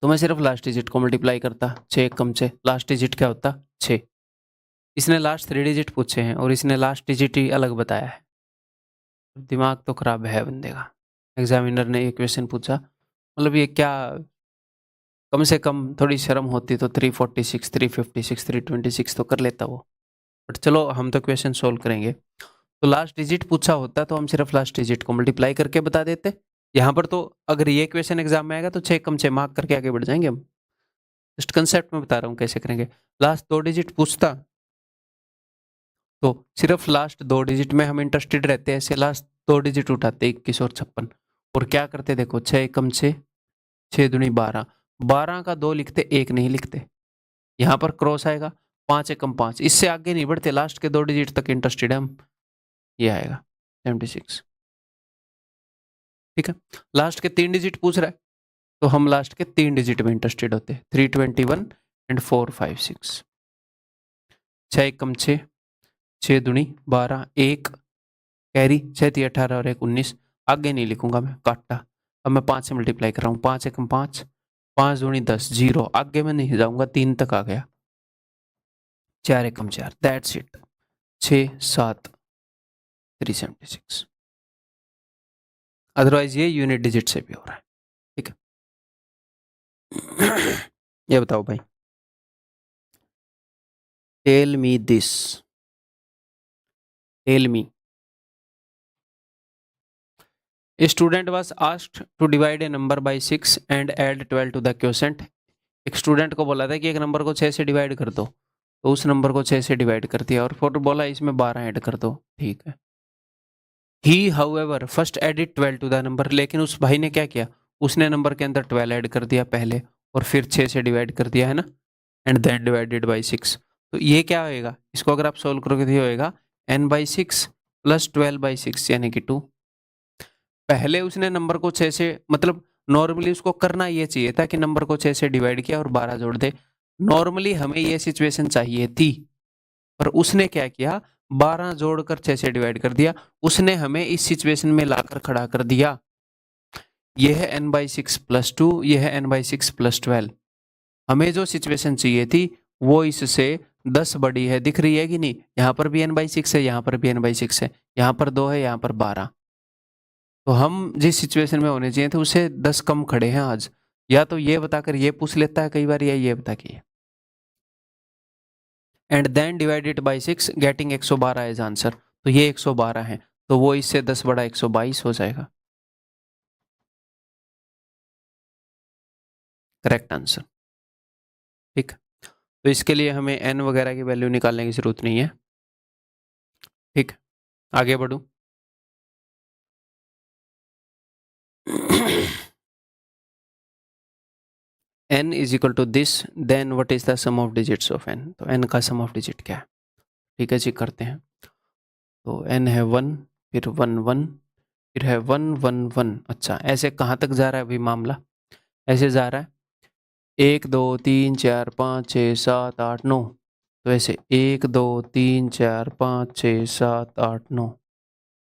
तो मैं सिर्फ लास्ट डिजिट को मल्टीप्लाई करता, 6 कम 6, लास्ट डिजिट क्या होता 6। इसने लास्ट 3 डिजिट पूछे हैं और इसने लास्ट डिजिट ही अलग बताया है, दिमाग तो खराब है बंदे का। एग्जामिनर ने एक क्वेश्चन पूछा, मतलब ये क्या, कम से कम थोड़ी शर्म होती तो 346 356 326 तो कर लेता वो, बट चलो हम तो क्वेश्चन सोल्व करेंगे। तो लास्ट डिजिट पूछा होता तो हम सिर्फ लास्ट डिजिट को मल्टीप्लाई करके बता देते। यहाँ पर तो अगर ये क्वेश्चन एग्जाम में आएगा तो 6 कम 6 मार्क करके आगे बढ़ जाएंगे हम, जस्ट कंसेप्ट में बता रहा हूँ कैसे करेंगे। लास्ट 2 डिजिट पूछता तो सिर्फ लास्ट 2 डिजिट में हम इंटरेस्टेड रहते हैं, ऐसे लास्ट 2 डिजिट उठाते 21 और 56, और क्या करते देखो 6 कम 6, 6 दूनी 12, 12 का 2 लिखते 1 नहीं लिखते, यहाँ पर क्रॉस आएगा, 5 एकम 5, इससे आगे नहीं बढ़ते, लास्ट के 2 डिजिट तक इंटरेस्टेड है हम, ये आएगा 76, ठीक है। लास्ट के 3 डिजिट पूछ रहा है तो हम लास्ट के 3 डिजिट में इंटरेस्टेड होते हैं, 321 एंड 456। 6 एकम 6, 6 दूनी 12, 1 कैरी, 6 3 18 और 1 19, आगे नहीं लिखूंगा मैं, काटा। अब मैं 5 से मल्टीप्लाई कर रहा हूँ, 5 एकम 5, 5 दूनी 10, 0, आगे मैं नहीं जाऊंगा, 3 तक आ गया, 4 एकम 4, दैट्स इट, 6 7 376। अदरवाइज ये यूनिट डिजिट से भी हो रहा है, ठीक है। ये बताओ भाई, tell me this, tell me, A student was asked to divide a number by 6 and add 12 to the quotient। एक स्टूडेंट को बोला था कि एक नंबर को 6 से डिवाइड कर दो, तो उस नंबर को 6 से डिवाइड कर दिया और फिर बोला इसमें 12 ऐड कर दो, ठीक है। He however first added 12 to the number, लेकिन उस भाई ने क्या किया, उसने नंबर के अंदर 12 ऐड कर दिया पहले और फिर 6 से डिवाइड कर दिया, है ना, एंड देन डिवाइडेड बाई 6। तो ये क्या होएगा, इसको अगर आप सोल्व करोगे तो ये होएगा n/6 प्लस 12/6 यानी कि 2। पहले उसने नंबर को 6 से, मतलब नॉर्मली उसको करना ये चाहिए था कि नंबर को 6 से डिवाइड किया और 12 जोड़ दे, नॉर्मली हमें ये सिचुएशन चाहिए थी, पर उसने क्या किया, 12 जोड़कर 6 से डिवाइड कर दिया, उसने हमें इस सिचुएशन में लाकर खड़ा कर दिया। यह है n/6 प्लस 2, यह है n/6 प्लस 12। हमें जो सिचुएशन चाहिए थी वो इससे 10 बड़ी है, दिख रही है कि नहीं, यहाँ पर भी n/6 है, यहाँ पर भी n/6 है, यहाँ पर 2 है, यहाँ पर 12। तो हम जिस सिचुएशन में होने चाहिए थे उससे 10 कम खड़े हैं आज, या तो ये बताकर ये पूछ लेता है कई बार, या ये बता के, and then divided by 6 getting 112 as answer. तो ये 112 है, तो वो इससे 10 बड़ा 122 हो जाएगा। Correct answer. ठीक, तो इसके लिए हमें n वगैरह की वैल्यू निकालने की जरूरत नहीं है। ठीक, आगे बढ़ूं। n is equal to this, then what is the sum of digits of n। तो n का सम ऑफ डिजिट क्या है? ठीक है जी, करते हैं। तो n है 1, फिर 1 1, फिर है 1 1 1। अच्छा, ऐसे कहाँ तक जा रहा है अभी मामला? ऐसे जा रहा है 1 2 3 4 5 6 7 8 9। तो ऐसे 1 2 3 4 5 6 7 8 9।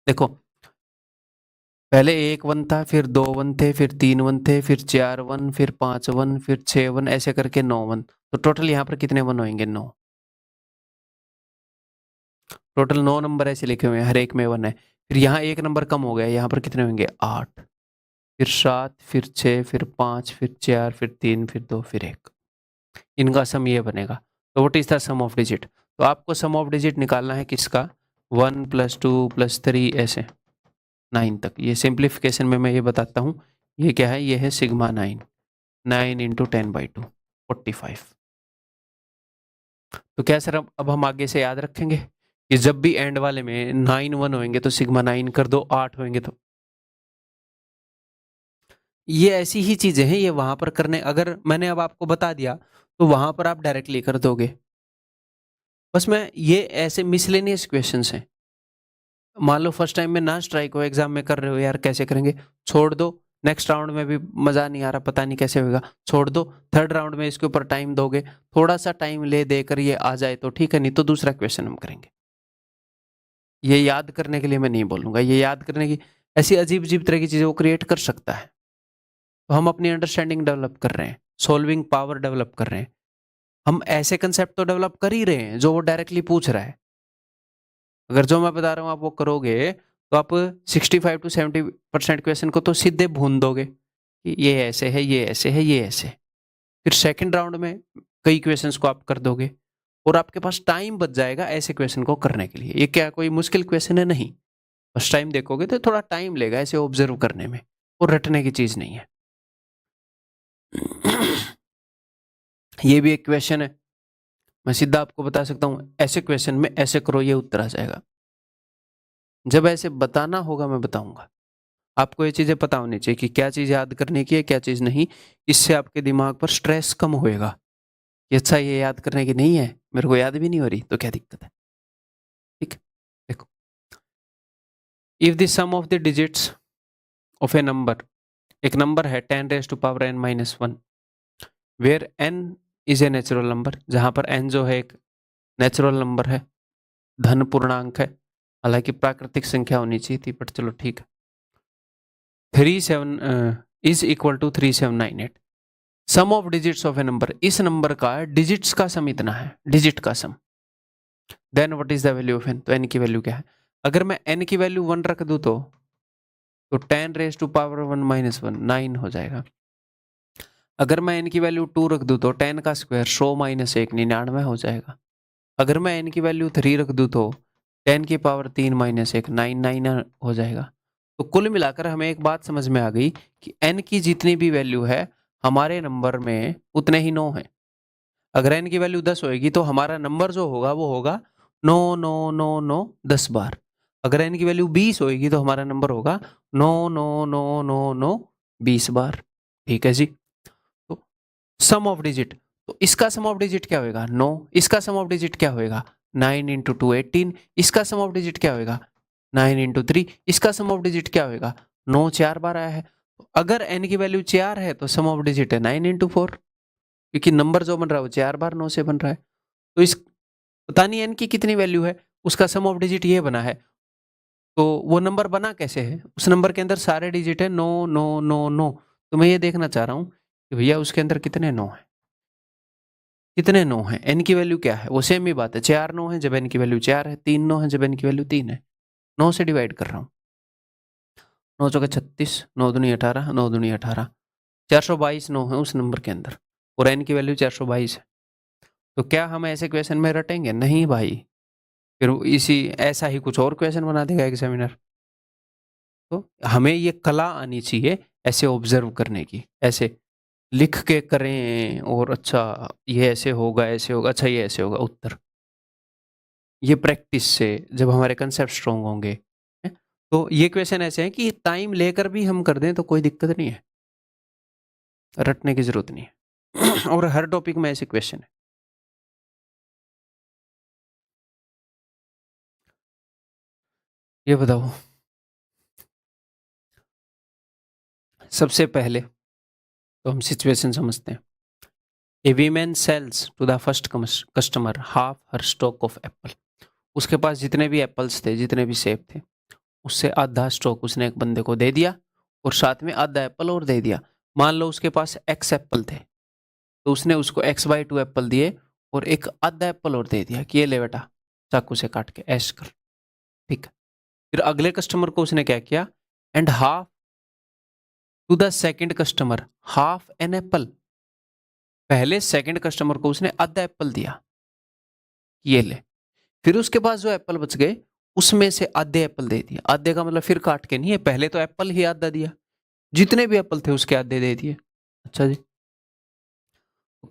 देखो, पहले 1 1 था, फिर 2 1 थे, फिर 3 1 थे, फिर 4 1, फिर 5 1, फिर 6 1, ऐसे करके 9 1। तो टोटल यहाँ पर कितने 1 होंगे? 9। टोटल 9 नंबर ऐसे लिखे हुए हैं, हर एक में 1 है। फिर यहाँ एक नंबर कम हो गया, यहाँ पर कितने होंगे? 8, फिर 7, फिर 6, फिर 5, फिर 4, फिर 3, फिर 2, फिर 1। इनका सम ये बनेगा। तो what is the sum of digit? तो आपको सम ऑफ डिजिट निकालना है किसका? 1 + 2 + 3 ऐसे 9 तक। ये सिंप्लीफिकेशन में मैं ये बताता हूँ। ये क्या है? ये है सिग्मा 9। 9 × 10/2 45। तो क्या सर, अब हम आगे से याद रखेंगे कि जब भी एंड वाले में 9 1 होंगे तो सिग्मा 9 कर दो, 8 होंगे तो ये ऐसी ही चीजें हैं। ये वहां पर करने, अगर मैंने अब आपको बता दिया तो वहां पर आप डायरेक्टली कर दोगे। बस मैं ये ऐसे मिसलेनियस क्वेश्चंस हैं। मान लो फर्स्ट टाइम में ना स्ट्राइक हो, एग्जाम में कर रहे हो, यार कैसे करेंगे, छोड़ दो। नेक्स्ट राउंड में भी मजा नहीं आ रहा, पता नहीं कैसे होगा, छोड़ दो। थर्ड राउंड में इसके ऊपर टाइम दोगे, थोड़ा सा टाइम ले देकर ये आ जाए तो ठीक है, नहीं तो दूसरा क्वेश्चन हम करेंगे। ये याद करने के लिए मैं नहीं बोलूंगा, ये याद करने की ऐसी अजीब अजीब तरह की चीजें वो क्रिएट कर सकता है। तो हम अपनी अंडरस्टैंडिंग डेवलप कर रहे हैं, सोल्विंग पावर डेवलप कर रहे हैं। हम ऐसे कंसेप्ट तो डेवलप कर ही रहे हैं जो वो डायरेक्टली पूछ रहा है। अगर जो मैं बता रहा हूँ आप वो करोगे तो आप 65 to 70% क्वेश्चन को तो सीधे भून दोगे कि ये ऐसे है, ये ऐसे है, ये ऐसे। फिर सेकंड राउंड में कई क्वेश्चंस को आप कर दोगे और आपके पास टाइम बच जाएगा ऐसे क्वेश्चन को करने के लिए। ये क्या कोई मुश्किल क्वेश्चन है? नहीं। बस टाइम देखोगे तो थोड़ा टाइम लेगा ऐसे ऑब्जर्व करने में, और रटने की चीज नहीं है। ये भी एक क्वेश्चन है, मैं सीधा आपको बता सकता हूं, ऐसे क्वेश्चन में ऐसे करो, ये उत्तर आ जाएगा। जब ऐसे बताना होगा मैं बताऊंगा। आपको ये चीजें पता होनी चाहिए कि क्या चीज याद करने की है, क्या चीज नहीं। इससे आपके दिमाग पर स्ट्रेस कम होएगा कि अच्छा ये याद करने की नहीं है, मेरे को याद भी नहीं हो रही, तो क्या दिक्कत है। ठीक, देखो, if the sum of the digits of a number, एक नंबर है 10⁻n - 1, where n is a natural number, जहां पर n जो है एक नेचुरल नंबर है, धन पूर्णांक है, हालांकि प्राकृतिक संख्या होनी चाहिए थी, बट चलो ठीक है। 37 is equal to 3798। Sum of digits of a number, इस नंबर का डिजिट्स का सम इतना है, डिजिट का sum. Then what is the value of n? तो n की वैल्यू क्या है? अगर मैं n की वैल्यू 1 रख दूं तो 10⁻1 - 1 9 हो जाएगा। अगर मैं n की वैल्यू 2 रख दूं तो 10 का स्क्वायर 100 - 1 99 हो जाएगा। अगर मैं n की वैल्यू 3 रख दूं तो 10⁻3 - 1 99 हो जाएगा। तो कुल मिलाकर हमें एक बात समझ में आ गई कि n की जितनी भी वैल्यू है हमारे नंबर में उतने ही 9 है। अगर n की वैल्यू 10 होगी तो हमारा नंबर जो होगा वो होगा 9 9 9 9 10 बार। अगर n की वैल्यू 20 होगी तो हमारा नंबर होगा 9 9 9 9 9 20 बार। ठीक है जी। तो सम ऑफ डिजिट, तो इसका सम ऑफ डिजिट क्या होगा? 9। इसका सम ऑफ डिजिट क्या होगा? 9 × 2 18। इसका सम ऑफ डिजिट क्या होगा? 9 × 3। इसका सम ऑफ डिजिट क्या होगा? 9 4 बार आया है। अगर n की वैल्यू 4 है तो सम ऑफ डिजिट है 9 × 4, क्योंकि नंबर जो बन रहा है वो 4 बार 9 से बन रहा है। तो इस पता नहीं n की कितनी वैल्यू है, उसका सम ऑफ डिजिट ये बना है। तो वो नंबर बना कैसे है? उस नंबर के अंदर सारे डिजिट है 9 9 9 9। तो मैं ये देखना चाह रहा हूँ कि भैया उसके अंदर कितने 9 है, कितने 9 है, n की वैल्यू क्या है? वो सेम ही बात है, 4 9 है जब n की वैल्यू 4 है, 3 9 है जब n की वैल्यू 3 है। 9 से डिवाइड कर रहा हूँ, 9 चौके 36, 9 दूनी 18, 9 दूनी 18, 422 9 है उस नंबर के अंदर, और n की वैल्यू 422 है। तो क्या हम ऐसे क्वेश्चन में रटेंगे? नहीं भाई, फिर इसी ऐसा ही कुछ और क्वेश्चन बना देगा एग्जामिनर। तो हमें ये कला आनी चाहिए ऐसे ऑब्जर्व करने की, ऐसे लिख के करें और अच्छा ये ऐसे होगा, अच्छा ये ऐसे होगा उत्तर। ये प्रैक्टिस से जब हमारे कंसेप्ट स्ट्रॉन्ग होंगे, हैं? तो ये क्वेश्चन ऐसे हैं कि टाइम लेकर भी हम कर दें तो कोई दिक्कत नहीं है, रटने की ज़रूरत नहीं है। और हर टॉपिक में ऐसे क्वेश्चन है। ये बताओ, सबसे पहले तो हम सिचुएशन समझते हैं। A women sells to the first customer half her stock of apple. उसके पास जितने भी एप्पल्स थे, जितने भी सेब थे, उससे आधा स्टॉक उसने एक बंदे को दे दिया और साथ में आधा एप्पल और दे दिया। मान लो उसके पास एक्स एप्पल थे, तो उसने उसको x/2 एप्पल दिए और एक आधा एप्पल और दे दिया कि ये ले बेटा, चाकू से काट के ऐश कर। ठीक है। फिर अगले कस्टमर को उसने क्या किया, and half to the second customer half an apple. पहले सेकंड कस्टमर को उसने आधा एप्पल दिया, ये ले। फिर उसके पास जो एप्पल बच गए उसमें से आधे एप्पल दे दिया। आधे का मतलब फिर काट के नहीं है, पहले तो एप्पल ही आधा दिया, जितने भी एप्पल थे उसके आधे दे दिए। अच्छा जी,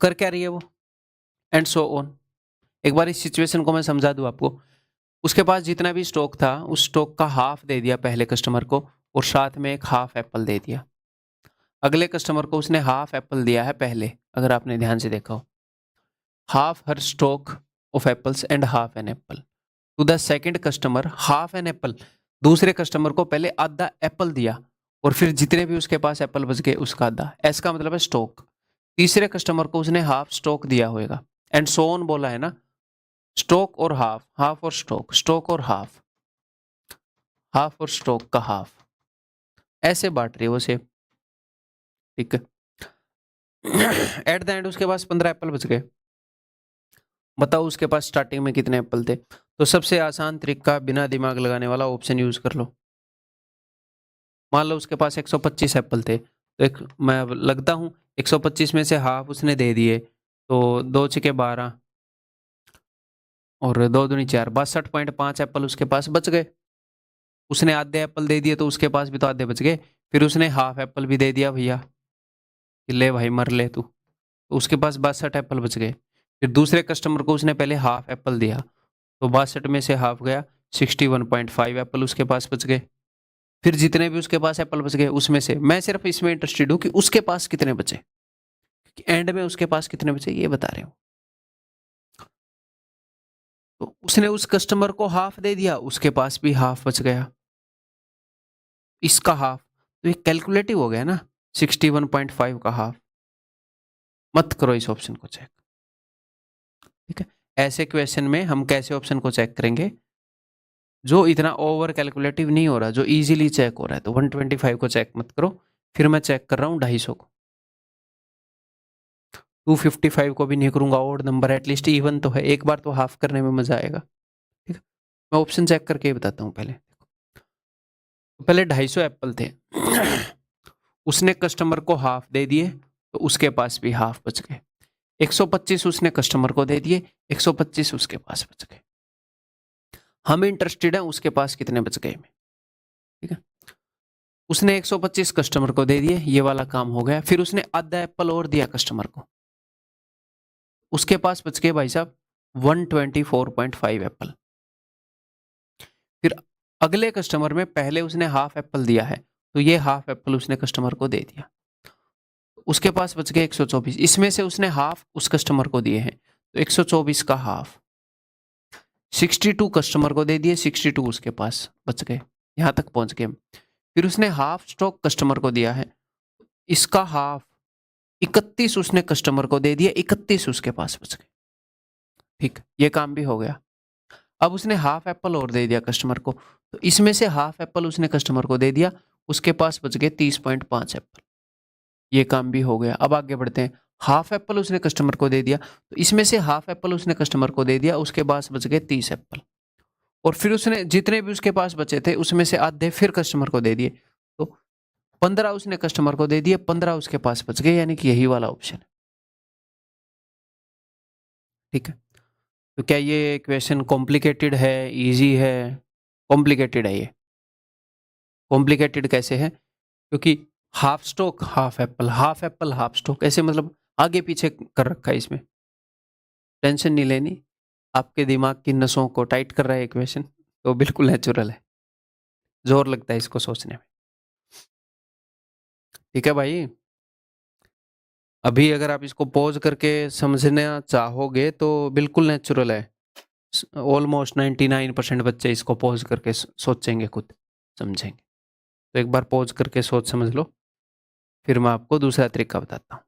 कर क्या रही है वो, एंड सो ऑन। एक बार इस सिचुएशन को मैं समझा दूं आपको। उसके पास जितना भी स्टॉक था उस स्टॉक का हाफ दे दिया पहले कस्टमर को और साथ में एक हाफ एप्पल दे दिया। अगले कस्टमर को उसने हाफ एप्पल दिया है पहले, अगर आपने ध्यान से देखा हो। Half her stock of apples and half an apple to the second customer half an apple. दूसरे कस्टमर को पहले आधा एप्पल दिया और फिर जितने भी उसके पास एप्पल बच गए उसका आधा। एस का मतलब है स्टॉक। तीसरे कस्टमर को उसने हाफ स्टॉक दिया होगा, एंड सो ऑन बोला है ना। स्टॉक और हाफ, हाफ और स्टॉक, स्टॉक और हाफ, हाफ और स्टॉक का हाफ, ऐसे बांट रही है वो सेब। ठीक है। एट द एंड उसके पास 15 एप्पल बच गए। बताओ उसके पास स्टार्टिंग में कितने एप्पल थे। तो सबसे आसान तरीका बिना दिमाग लगाने वाला ऑप्शन यूज कर लो। मान लो उसके पास 125 एप्पल थे, तो एक मैं अब लगता हूँ 125 में से हाफ उसने दे दिए, तो 2 × 12 और 2 × 2 = 4, 62.5 एप्पल उसके पास बच गए। उसने आधे एप्पल दे दिए तो उसके पास भी तो आधे बच गए। फिर उसने हाफ एप्पल भी दे दिया भैया कि ले भाई मर ले तू, तो उसके पास 62 एप्पल बच गए। फिर दूसरे कस्टमर को उसने पहले हाफ एप्पल दिया, तो 62 में से हाफ गया, 61.5 एप्पल उसके पास बच गए। फिर जितने भी उसके पास एप्पल बच गए उसमें से मैं सिर्फ इसमें इंटरेस्टेड हूँ कि उसके पास कितने बचे, एंड में उसके पास कितने बचे ये बता रहे हो। तो उसने उस कस्टमर को हाफ दे दिया, उसके पास भी हाफ बच गया, इसका हाफ, तो ये कैलकुलेटिव हो गया ना। 61.5 का हाफ। मत करो इस ऑप्शन को चेक। ठीक है। ऐसे क्वेश्चन में हम कैसे ऑप्शन को चेक करेंगे, जो इतना ओवर कैलकुलेटिव नहीं हो रहा, जो इजीली चेक हो रहा है। तो 125 को चेक मत करो। फिर मैं चेक कर रहा हूँ 250 को, 255 को भी नहीं करूंगा। ऑड नंबर एटलीस्ट इवन तो है, एक बार तो हाफ करने में मजा आएगा। ठीक है। मैं ऑप्शन चेक करके ही बताता हूँ। पहले तो पहले 250 एप्पल थे। उसने कस्टमर को हाफ दे दिए तो उसके पास भी हाफ बच गए। 125 उसने कस्टमर को दे दिए, 125 उसके पास बच गए। हम इंटरेस्टेड हैं उसके पास कितने बच गए में। ठीक है। उसने 125 कस्टमर को दे दिए, ये वाला काम हो गया। फिर उसने आधा एप्पल और दिया कस्टमर को, उसके पास बच गए भाई साहब 124.5 एप्पल। फिर अगले कस्टमर में पहले उसने हाफ एप्पल दिया है, तो ये हाफ एप्पल उसने कस्टमर को दे दिया, उसके पास बच गए 124। इसमें से उसने हाफ उस कस्टमर को दिए हैं, तो 124 का हाफ 62 कस्टमर को दे दिए, 62 उसके पास बच गए। यहां तक पहुंच गए। फिर उसने हाफ स्टॉक कस्टमर को दिया है, इसका हाफ 31 उसने कस्टमर को दे दिया, 31 उसके पास बच गए। ठीक, ये काम भी हो गया। अब उसने हाफ एप्पल और दे दिया कस्टमर को, तो इसमें से हाफ एप्पल उसने कस्टमर को दे दिया, उसके पास बच गए 30.5 एप्पल। ये काम भी हो गया। अब आगे बढ़ते हैं। हाफ एप्पल उसने कस्टमर को दे दिया, तो इसमें से हाफ एप्पल उसने कस्टमर को दे दिया, उसके पास बच गए 30 एप्पल। और फिर उसने जितने भी उसके पास बचे थे उसमें से आधे फिर कस्टमर को दे दिए, तो 15 उसने कस्टमर को दे दिए, 15 उसके पास बच गए, यानी कि यही वाला ऑप्शन है। ठीक है। तो क्या ये क्वेश्चन कॉम्प्लिकेटेड है, इजी है? कॉम्प्लिकेटेड है ये। कॉम्प्लिकेटेड कैसे है? क्योंकि half stock half Apple, half Apple half stock, ऐसे मतलब आगे पीछे कर रखा है इसमें। टेंशन नहीं लेनी, आपके दिमाग की नसों को टाइट कर रहा है इक्वेशन, तो बिल्कुल नेचुरल है, जोर लगता है इसको सोचने में। ठीक है भाई, अभी अगर आप इसको पॉज करके समझना चाहोगे तो बिल्कुल नेचुरल है। ऑलमोस्ट 99% बच्चे इसको पॉज करके सोचेंगे, खुद समझेंगे। तो एक बार पॉज करके सोच समझ लो, फिर मैं आपको दूसरा तरीका बताता हूँ।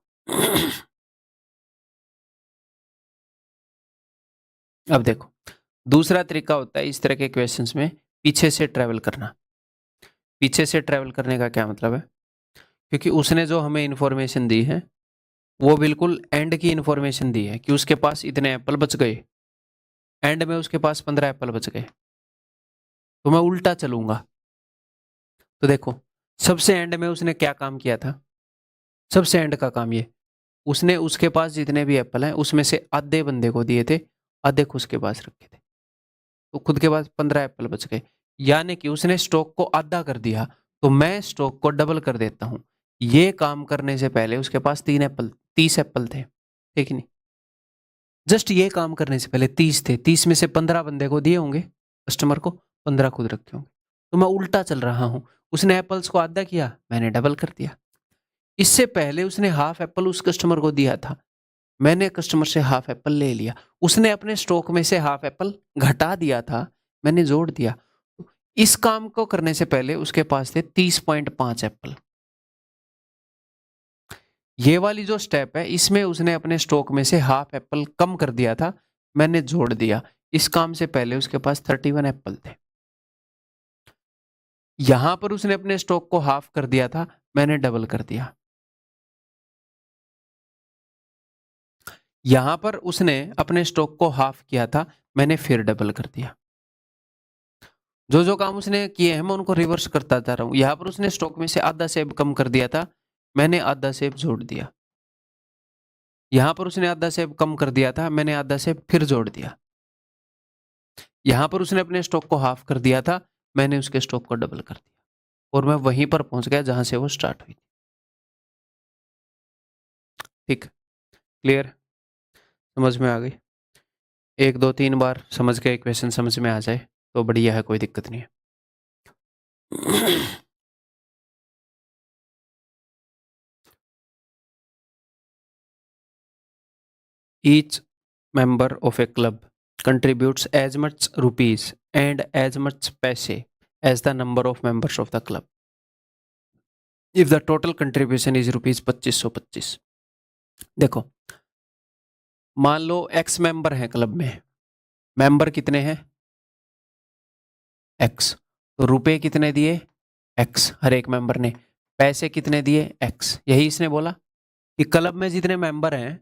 अब देखो, दूसरा तरीका होता है इस तरह के क्वेश्चंस में पीछे से ट्रेवल करना। पीछे से ट्रेवल करने का क्या मतलब है? क्योंकि उसने जो हमें इन्फॉर्मेशन दी है वो बिल्कुल एंड की इन्फॉर्मेशन दी है कि उसके पास इतने एप्पल बच गए, एंड में उसके पास 15 एप्पल बच गए। तो मैं उल्टा चलूंगा। तो देखो, सबसे एंड में उसने क्या काम किया था? सबसे एंड का काम ये, उसने उसके पास जितने भी एप्पल हैं उसमें से आधे बंदे को दिए थे, आधे खुद के पास रखे थे। तो खुद के पास 15 एप्पल बच गए, यानी कि उसने स्टॉक को आधा कर दिया। तो मैं स्टॉक को डबल कर देता हूं। ये काम करने से पहले उसके पास 30 एप्पल थे, ठीक नहीं? जस्ट ये काम करने से पहले 30 थे, 30 में से 15 बंदे को दिए होंगे, कस्टमर को, 15 खुद रखे होंगे। तो मैं उल्टा चल रहा हूं, उसने एप्पल्स को आधा किया, मैंने डबल कर दिया। इससे पहले उसने हाफ एप्पल उस कस्टमर को दिया था, मैंने कस्टमर से हाफ एप्पल ले लिया। उसने अपने स्टॉक में से हाफ एप्पल घटा दिया था, मैंने जोड़ दिया। इस काम को करने से पहले उसके पास थे 30.5 एप्पल। ये वाली जो स्टेप है इसमें उसने अपने स्टॉक में से हाफ एप्पल कम कर दिया था, मैंने जोड़ दिया। इस काम से पहले उसके पास 31 एप्पल थे। यहां पर उसने अपने स्टॉक को हाफ कर दिया था, मैंने डबल कर दिया। यहां पर उसने अपने स्टॉक को हाफ किया था, मैंने फिर डबल कर दिया। जो जो काम उसने किए हैं मैं उनको रिवर्स करता जा रहा हूं। यहां पर उसने स्टॉक में से आधा सेब कम कर दिया था, मैंने आधा सेब जोड़ दिया। यहां पर उसने आधा सेब कम कर दिया था, मैंने आधा सेब फिर जोड़ दिया। यहां पर उसने अपने स्टॉक को हाफ कर दिया था, मैंने उसके स्टॉक को डबल कर दिया, और मैं वहीं पर पहुंच गया जहां से वो स्टार्ट हुई थी। ठीक, क्लियर, समझ में आ गई? एक दो तीन बार समझ के इक्वेशन समझ में आ जाए तो बढ़िया है, कोई दिक्कत नहीं है। Each member of a club contributes as much rupees and as much paise as the number of members of the club. If the total contribution is rupees 2525। देखो, मान लो एक्स मेंबर है क्लब में, मेंबर कितने हैं? X. तो रुपए कितने दिए? एक्स, हर एक मेंबर ने। पैसे कितने दिए? एक्स। यही इसने बोला कि क्लब में जितने मेंबर हैं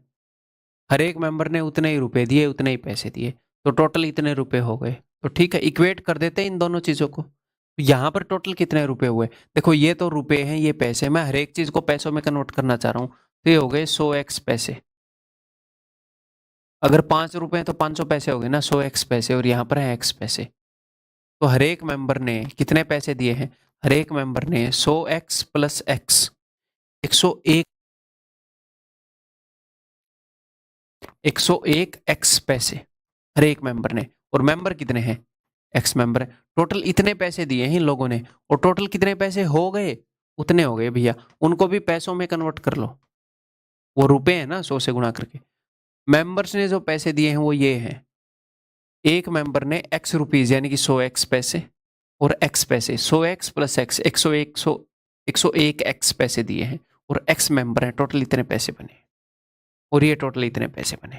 हर एक मेंबर ने उतने ही रुपए दिए, उतने ही पैसे दिए, तो टोटल इतने रुपए हो गए। तो ठीक है, इक्वेट कर देते हैं इन दोनों चीजों को। तो यहां पर टोटल कितने रुपए हुए? देखो, ये तो रुपए हैं, ये पैसे, मैं हर एक चीज को पैसों में कन्वर्ट करना चाह रहा हूं, तो ये हो गए 100x पैसे। अगर 5 रुपए हैं तो 500 पैसे हो गए ना, 100x पैसे, और यहाँ पर है x पैसे। तो हर एक मेंबर ने कितने पैसे दिए हैं? हर एक मेंबर ने 100x प्लस x, 101, 101 x पैसे हर एक मेंबर ने। और मेंबर कितने हैं? एक्स मेंबर है। टोटल इतने पैसे दिए हैं इन लोगों ने, और टोटल कितने पैसे हो गए? उतने हो गए भैया। उनको भी पैसों में कन्वर्ट कर लो, वो रुपए है ना, 100 से गुणा करके। मेंबर्स ने जो पैसे दिए हैं वो ये हैं, एक मेंबर ने एक्स रुपीज यानी कि 100x पैसे और एक्स पैसे, 100x प्लस एक्स, 101 एक्स पैसे दिए हैं, और एक्स मेंबर है, टोटल इतने पैसे बने, और ये टोटल इतने पैसे बने।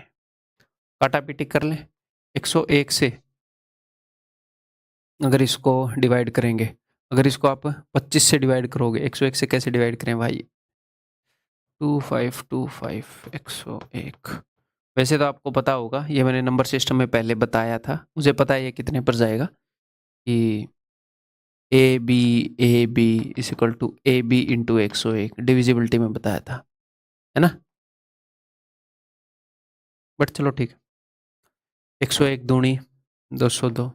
काटा पीटी कर लें। 101 से अगर इसको डिवाइड करेंगे, अगर इसको आप 25 से डिवाइड करोगे, 101 से कैसे डिवाइड करें भाई? 2525 101। वैसे तो आपको पता होगा, ये मैंने नंबर सिस्टम में पहले बताया था, मुझे पता है ये कितने पर जाएगा, कि a b is equal to a b into 101, divisibility में बताया था, है ना? बट चलो ठीक है, 101 दूनी 202,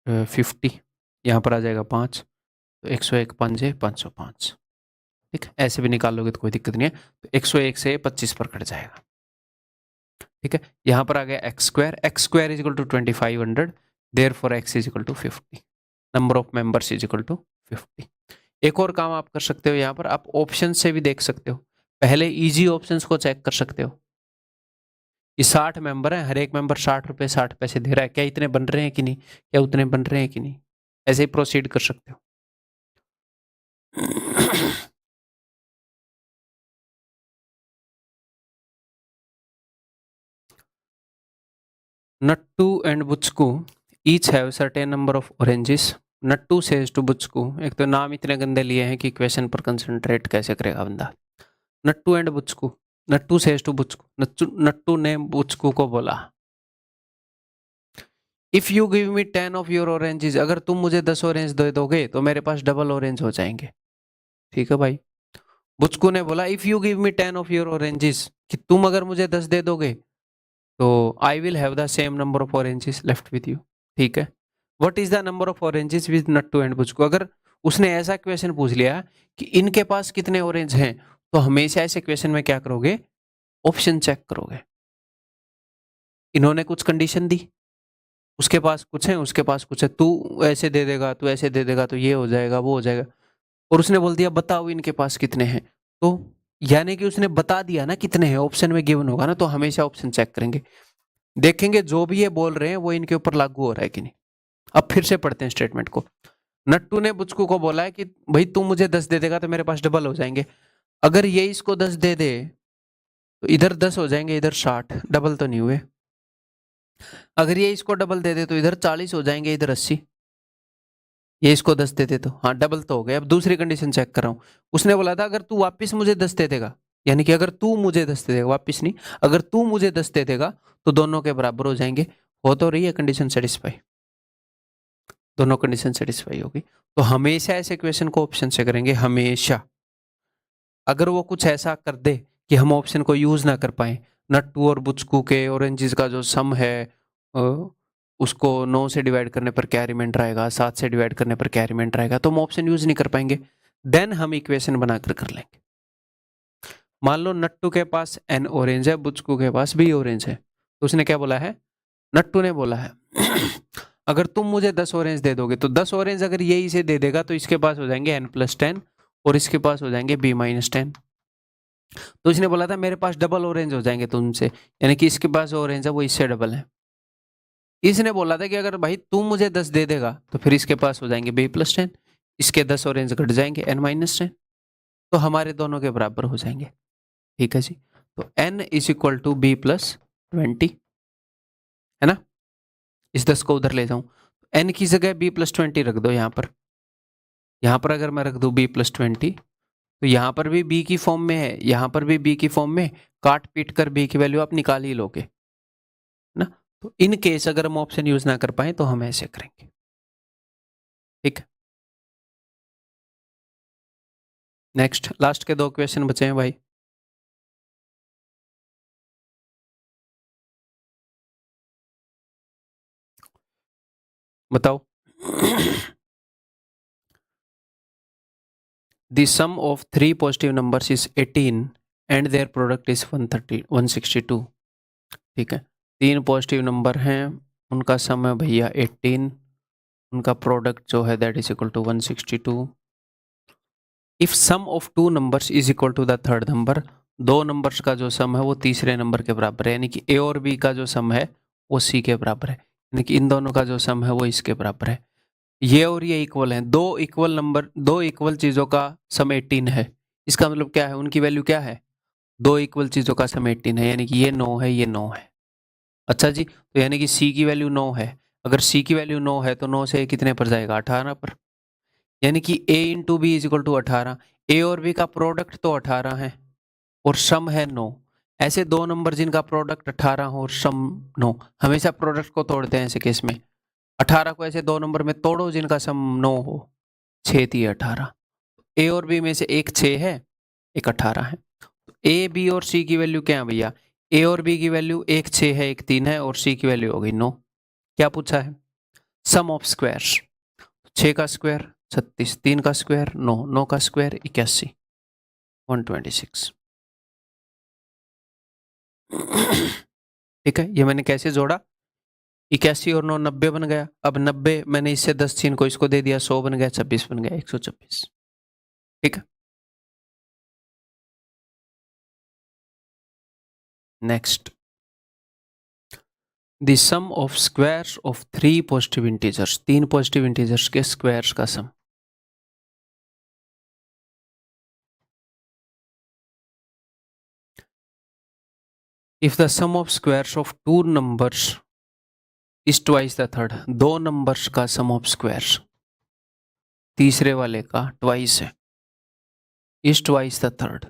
50, यहाँ पर आ जाएगा 5, तो 101 5 505। ठीक है, ऐसे भी निकालोगे तो कोई दिक्कत नहीं है। तो 101 से 25 पर कट जाएगा। ठीक है, यहां पर आ गया x square is equal to 2500, therefore x is equal to 50, number of members is equal to 50। एक और काम आप कर सकते हो, यहां पर आप ऑप्शन से भी देख सकते हो। पहले इजी ऑप्शंस को चेक कर सकते हो कि 60 मेंबर है, हर एक मेंबर 60 रुपए 60 पैसे दे रहा है, क्या इतने बन रहे हैं कि नहीं, क्या उतने बन रहे हैं कि नहीं, ऐसे ही प्रोसीड कर सकते हो। Nattu and Buchku each have certain number of oranges. Nattu says to Buchku, एक तो नाम इतने गंदे लिए हैं कि क्वेश्चन पर कंसंट्रेट कैसे करेगा बंदा। Nattu and Buchku, Nattu says to Buchku, Nattu ने बुचकू को बोला, if you give me 10 of your oranges, अगर तुम मुझे 10 ऑरेंज दे दोगे तो मेरे पास डबल ऑरेंज हो जाएंगे। ठीक है भाई। बुचकू ने बोला if you give me 10 of your oranges, कि तुम अगर मुझे 10 दे दोगे तो I will have the same number of oranges left with you. ठीक है, what is the number of oranges with Nattu and Buchku. अगर उसने ऐसा क्वेश्चन पूछ लिया कि इनके पास कितने ऑरेंज हैं, तो हमेशा ऐसे क्वेश्चन में क्या करोगे, ऑप्शन चेक करोगे। इन्होंने कुछ कंडीशन दी, उसके पास कुछ है, उसके पास कुछ है, तू ऐसे दे देगा, तू ऐसे दे देगा तो ये हो जाएगा, वो हो जाएगा, और उसने बोल दिया बताओ इनके पास कितने हैं, तो यानी कि उसने बता दिया ना कितने हैं, ऑप्शन में गिवन होगा ना, तो हमेशा ऑप्शन चेक करेंगे, देखेंगे जो भी ये बोल रहे हैं वो इनके ऊपर लागू हो रहा है कि नहीं। अब फिर से पढ़ते हैं स्टेटमेंट को। नट्टू ने बुचकू को बोला है कि भाई तू मुझे 10 दे देगा तो मेरे पास डबल हो जाएंगे, अगर ये इसको 10 दे दे तो इधर 10 हो जाएंगे, इधर 60, डबल तो नहीं हुए। अगर ये इसको डबल दे दे तो इधर 40 हो जाएंगे, इधर 80। ये इसको 10 दे दे तो हाँ डबल तो हो गए। अब दूसरी कंडीशन चेक कर रहा हूँ, उसने बोला था अगर तू वापिस मुझे 10 दे देगा, यानी कि अगर तू मुझे 10 दे देगा, वापिस नहीं, अगर तू मुझे 10 दे देगा तो दोनों के बराबर हो जाएंगे। हो तो रही है कंडीशन सेटिस्फाई, दोनों कंडीशन सेटिस्फाई होगी। तो हमेशा ऐसे क्वेश्चन को ऑप्शन से करेंगे, हमेशा। अगर वो कुछ ऐसा कर दे कि हम ऑप्शन को यूज ना कर पाए, नट्टू और बुचकू के ऑरेंजेस का जो सम है उसको 9 से डिवाइड करने पर क्या रिमाइंडर आएगा, 7 से डिवाइड करने पर क्या रिमाइंडर आएगा, तो हम ऑप्शन यूज नहीं कर पाएंगे, देन हम इक्वेशन बनाकर कर लेंगे। मान लो नट्टू के पास एन ऑरेंज है, बुचकू के पास बी ऑरेंज है, तो उसने क्या बोला है, नट्टू ने बोला है अगर तुम मुझे 10 ऑरेंज दे दोगे, तो 10 ऑरेंज अगर ये इसे दे देगा तो इसके पास हो जाएंगे n+10 और इसके पास हो जाएंगे b-10। तो इसने बोला था मेरे पास डबल ऑरेंज हो जाएंगे तुमसे, यानी कि इसके पास ऑरेंज है वो इससे डबल है। इसने बोला था कि अगर भाई तुम मुझे 10 दे देगा तो फिर इसके पास हो जाएंगे b+10, इसके 10 ऑरेंज घट जाएंगे n-10, तो हमारे दोनों के बराबर हो जाएंगे। ठीक है जी, तो n is equal to b+20, है ना। इस 10 को उधर ले जाऊं, n की जगह b+20 रख दो यहाँ पर अगर मैं रख दूं b+20 तो यहाँ पर भी b की फॉर्म में है, यहाँ पर भी b की फॉर्म में, काट पीट कर b की वैल्यू आप निकाल ही लोगे ना। तो इन केस अगर हम ऑप्शन यूज ना कर पाए तो हम ऐसे करेंगे। ठीक है, नेक्स्ट लास्ट के 2 क्वेश्चन बचे हैं भाई। बताओ। The sum of 3 positive numbers is 18 and their product is 162। ठीक है, 3 पॉजिटिव नंबर हैं, उनका सम है भैया 18, उनका प्रोडक्ट जो है that is equal to 162। If sum of 2 numbers is equal to the third number, 2 numbers का जो सम है वो तीसरे नंबर के बराबर है, यानी कि ए और बी का जो सम है वो सी के बराबर है, यानी कि इन दोनों का जो सम है वो इसके बराबर है। ये और ये इक्वल हैं, दो इक्वल चीजों का सम 18 है, इसका मतलब क्या है, उनकी वैल्यू क्या है, 2 इक्वल चीजों का सम 18 है, यानी कि ये 9 है, ये 9 है। अच्छा जी, तो यानी कि सी की वैल्यू 9 है, अगर सी की वैल्यू 9 है तो 9 से कितने पर जाएगा, 18 पर, यानी कि a into b is equal to 18। A और बी का प्रोडक्ट तो 18 है और सम है 9, ऐसे 2 नंबर जिनका प्रोडक्ट 18 हो और सम 9, हमेशा प्रोडक्ट को तोड़ते हैं ऐसे केस में। 18 को ऐसे 2 नंबर में तोड़ो जिनका सम 9 हो, 6 3 18, ए और बी में से एक 6 है, एक 18 है। ए बी और सी की वैल्यू क्या है भैया, ए और बी की वैल्यू एक 6 है, एक 3 है, और सी की वैल्यू हो गई 9। क्या पूछा है, सम ऑफ स्क्वायर्स, 6 का स्क्वायर 36, 3 का स्क्वायर 9, 9 का स्क्वायर 81, 126। ठीक है, ये मैंने कैसे जोड़ा, 81 और 9 90 बन गया। अब 90 मैंने इससे 10 छीन को इसको दे दिया, 100 बन गया, 26 बन गया, 126। ठीक है, next, the sum of squares of 3 positive integers, 3 positive integers के स्क्वायर्स का sum. If the sum of squares of 2 numbers is twice the third, 2 numbers का सम ऑफ स्क्वायर्स तीसरे वाले का ट्वाइस है, इज ट्वाइस द थर्ड।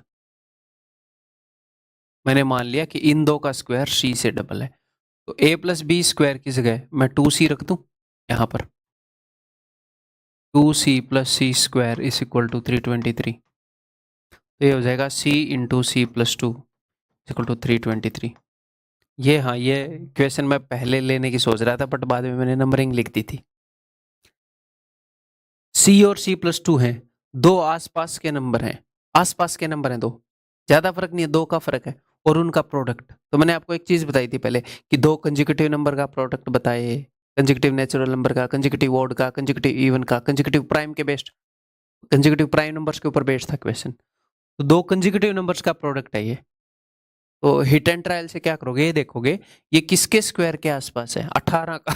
मैंने मान लिया कि इन दो का स्क्वायर सी से डबल है, तो a प्लस बी स्क्वायर की जगह मैं 2c रख दूं यहां पर, 2c plus c square is equal to 323। तो ये हो जाएगा c into c plus 2 equal to 323। ये हाँ, ये क्वेश्चन मैं पहले लेने की सोच रहा था, बट बाद में मैंने नंबरिंग लिख दी थी। c और c प्लस 2 हैं, दो आसपास के नंबर हैं, आसपास के नंबर हैं दो, ज्यादा फर्क नहीं है, दो का फर्क है, और उनका प्रोडक्ट। तो मैंने आपको एक चीज बताई थी पहले कि दो कंसेक्यूटिव नंबर का प्रोडक्ट बताए, कंसेक्यूटिव नेचुरल नंबर का, कंसेक्यूटिव ऑड का, कंसेक्यूटिव इवन का, कंसेक्यूटिव प्राइम के बेस्ड, कंसेक्यूटिव प्राइम नंबर्स के ऊपर बेस्ड था क्वेश्चन। तो दो कंसेक्यूटिव नंबर्स का प्रोडक्ट है ये। तो हिट एंड ट्रायल से क्या करोगे, ये देखोगे ये किसके स्क्वायर के आसपास है, 18 का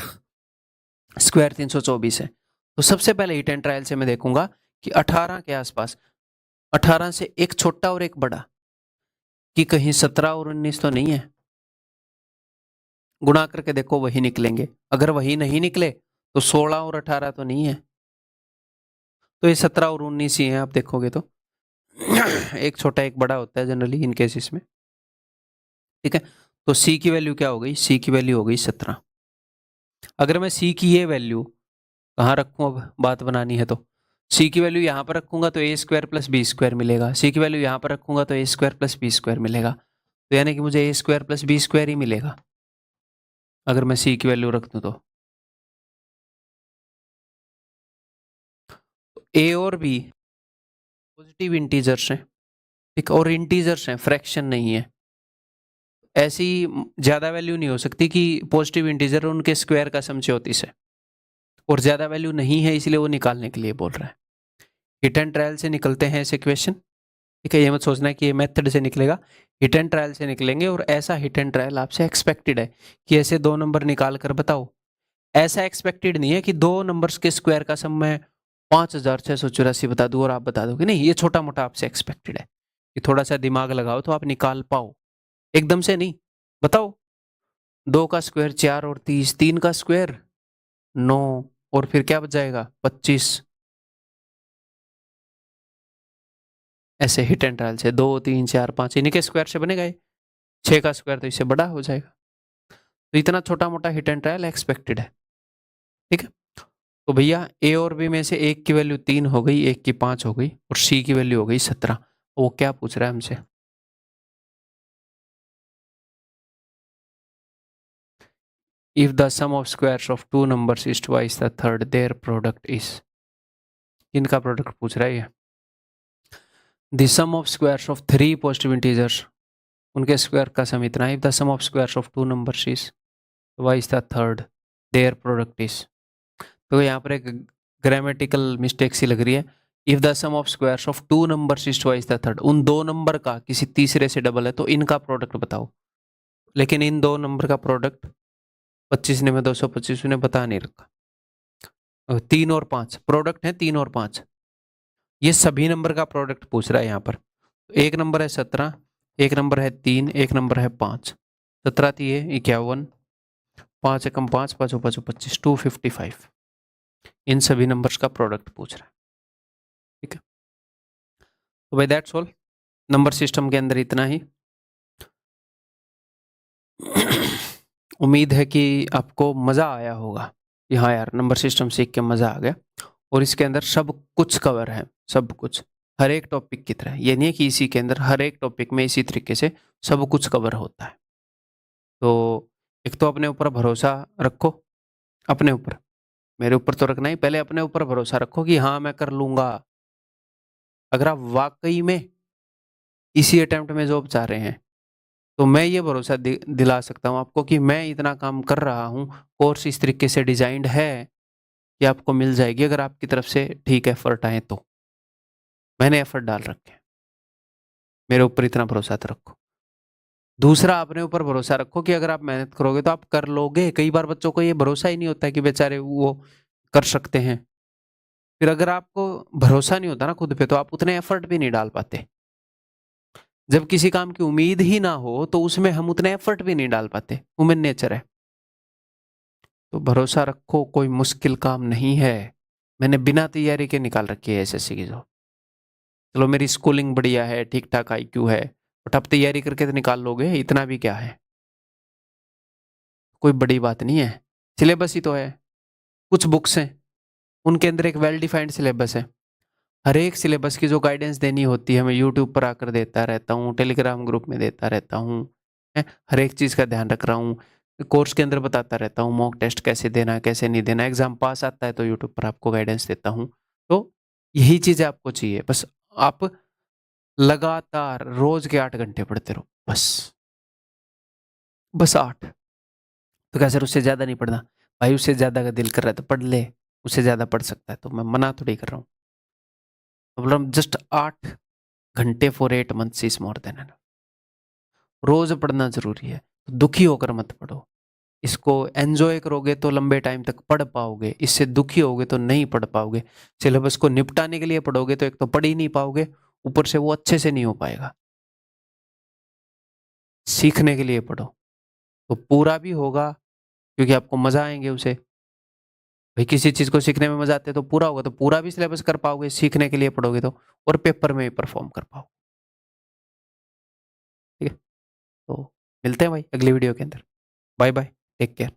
स्क्वायर 324 है। तो सबसे पहले हिट एंड ट्रायल से मैं देखूंगा कि 18 के आसपास, 18 से एक छोटा और एक बड़ा, कि कहीं 17 और 19 तो नहीं है। गुणा करके देखो, वही निकलेंगे। अगर वही नहीं निकले तो 16 और 18 तो नहीं है, तो ये 17 और 19 ही है। आप देखोगे तो एक छोटा एक बड़ा होता है जनरली इन केसेस में। ठीक है, तो सी की वैल्यू क्या हो गई, सी की वैल्यू हो गई 17। अगर मैं सी की ये वैल्यू कहाँ रखूं, अब बात बनानी है तो सी की वैल्यू यहाँ पर रखूंगा तो ए स्क्वायर प्लस बी स्क्वायर मिलेगा, सी की वैल्यू यहाँ पर रखूंगा तो ए स्क्वायर प्लस बी स्क्वायर मिलेगा। तो यानी कि मुझे ए स्क्वायर प्लस बी स्क्वायर ही मिलेगा अगर मैं सी की वैल्यू रख दूं तो। ए और बी पॉजिटिव इंटीजर्स हैं, ठीक, और इंटीजर्स हैं, फ्रैक्शन नहीं है। ऐसी ज्यादा वैल्यू नहीं हो सकती कि पॉजिटिव इंटीजर उनके स्क्वायर का सम 34 है, और ज्यादा वैल्यू नहीं है इसलिए वो निकालने के लिए बोल रहा है। हिट एंड ट्रायल से निकलते हैं ऐसे क्वेश्चन। ठीक है, ये मत सोचना कि ये मेथड से निकलेगा, हिट एंड ट्रायल से निकलेंगे। और ऐसा हिट एंड ट्रायल आपसे एक्सपेक्टेड है कि ऐसे दो नंबर निकाल कर बताओ। ऐसा एक्सपेक्टेड नहीं है कि दो नंबर्स के स्क्वायर का सम मैं 5684 बता दूं और आप बता दो कि नहीं। ये छोटा मोटा आपसे एक्सपेक्टेड है कि थोड़ा सा दिमाग लगाओ तो आप निकाल पाओ, एकदम से नहीं। बताओ, 2 का स्क्वायर 4 और 30, 3 का स्क्वायर 9, और फिर क्या बच जाएगा 25। ऐसे हिट एंड ट्रायल से 2 3 4 5 इन्हीं के स्क्वायर से बनेगा। 6 का स्क्वायर तो इससे बड़ा हो जाएगा। तो इतना छोटा मोटा हिट एंड ट्रायल एक्सपेक्टेड है। ठीक है, तो भैया ए और बी में से एक की वैल्यू 3 हो गई, एक की 5 हो गई, और सी की वैल्यू हो गई 17। वो क्या पूछ रहा है हमसे, if the sum of squares of two numbers is twice the third their product is. इनका प्रोडक्ट पूछ रहा है ये। The sum of squares of 3 positive integers, उनके स्क्वायर का सम इतना है। If the sum of squares of two numbers is twice the third their product is. तो यहाँ पर एक ग्रामेटिकल मिस्टेक सी लग रही है। If the sum of squares of two numbers is twice the third, उन दो नंबर का किसी तीसरे से डबल है तो इनका प्रोडक्ट बताओ। लेकिन इन दो नंबर का प्रोडक्ट 25 ने में 225 ने बता नहीं रखा। 3 और 5 प्रोडक्ट है, 3 और 5 ये सभी नंबर का प्रोडक्ट पूछ रहा है यहाँ पर। एक नंबर है 17, एक नंबर है 3, एक नंबर है 5। 17 थी 51, 5 एकम 5, 5 5 25, 255। इन सभी नंबर्स का प्रोडक्ट पूछ रहा है। ठीक है, तो भाई दैट्स ऑल। नंबर सिस्टम के अंदर इतना ही। उम्मीद है कि आपको मज़ा आया होगा कि हाँ यार, नंबर सिस्टम सीख के मज़ा आ गया। और इसके अंदर सब कुछ कवर है, सब कुछ, हर एक टॉपिक की तरह। ये नहीं है कि इसी के अंदर हर एक टॉपिक में इसी तरीके से सब कुछ कवर होता है। तो एक तो अपने ऊपर भरोसा रखो, अपने ऊपर, मेरे ऊपर तो रखना ही, पहले अपने ऊपर भरोसा रखो कि हाँ मैं कर लूंगा। अगर आप वाकई में इसी अटेम्प्ट में जॉब चाह रहे हैं तो मैं ये भरोसा दिला सकता हूँ आपको कि मैं इतना काम कर रहा हूँ, कोर्स इस तरीके से डिजाइंड है कि आपको मिल जाएगी अगर आपकी तरफ से ठीक एफर्ट आए तो। मैंने एफर्ट डाल रखे हैं, मेरे ऊपर इतना भरोसा तो रखो। दूसरा, अपने ऊपर भरोसा रखो कि अगर आप मेहनत करोगे तो आप कर लोगे। कई बार बच्चों को ये भरोसा ही नहीं होता है कि बेचारे वो कर सकते हैं। फिर अगर आपको भरोसा नहीं होता ना खुद पे, तो आप उतने एफर्ट भी नहीं डाल पाते। जब किसी काम की उम्मीद ही ना हो तो उसमें हम उतने एफर्ट भी नहीं डाल पाते, ह्यूमन नेचर है। तो भरोसा रखो, कोई मुश्किल काम नहीं है। मैंने बिना तैयारी के निकाल रखी है एसएससी की जॉब। चलो मेरी स्कूलिंग बढ़िया है, ठीक ठाक आईक्यू है, बट आप तैयारी करके तो निकाल लोगे, इतना भी क्या है, कोई बड़ी बात नहीं है। सिलेबस ही तो है, कुछ बुक्स हैं उनके अंदर एक वेल डिफाइंड सिलेबस है। हर एक सिलेबस की जो गाइडेंस देनी होती है मैं यूट्यूब पर आकर देता रहता हूँ, टेलीग्राम ग्रुप में देता रहता हूँ। हर एक चीज़ का ध्यान रख रहा हूँ, कोर्स के अंदर बताता रहता हूँ मॉक टेस्ट कैसे देना है कैसे नहीं देना। एग्जाम पास आता है तो यूट्यूब पर आपको गाइडेंस देता हूँ। तो यही चीज़ें आपको चाहिए, बस आप लगातार रोज के 8 घंटे पढ़ते रहो, बस बस 8। तो क्या सर उससे ज़्यादा नहीं पढ़ना? भाई उससे ज़्यादा का दिल कर रहा है तो पढ़ ले, उससे ज़्यादा पढ़ सकता है तो मैं मना थोड़ी कर रहा हूँ। मतलब जस्ट 8 घंटे for 8 months is more than enough. रोज पढ़ना जरूरी है, दुखी होकर मत पढ़ो। इसको एंजॉय करोगे तो लंबे टाइम तक पढ़ पाओगे, इससे दुखी होगे तो नहीं पढ़ पाओगे। सिलेबस को निपटाने के लिए पढ़ोगे तो एक तो पढ़ ही नहीं पाओगे, ऊपर से वो अच्छे से नहीं हो पाएगा। सीखने के लिए पढ़ो तो पूरा भी होगा, क्योंकि आपको मजा आएंगे उसे। भाई किसी चीज को सीखने में मजा आते है तो पूरा होगा, तो पूरा भी सिलेबस कर पाओगे सीखने के लिए पढ़ोगे तो, और पेपर में भी परफॉर्म कर पाओगे। ठीक है, तो मिलते हैं भाई अगली वीडियो के अंदर। Bye bye, take care.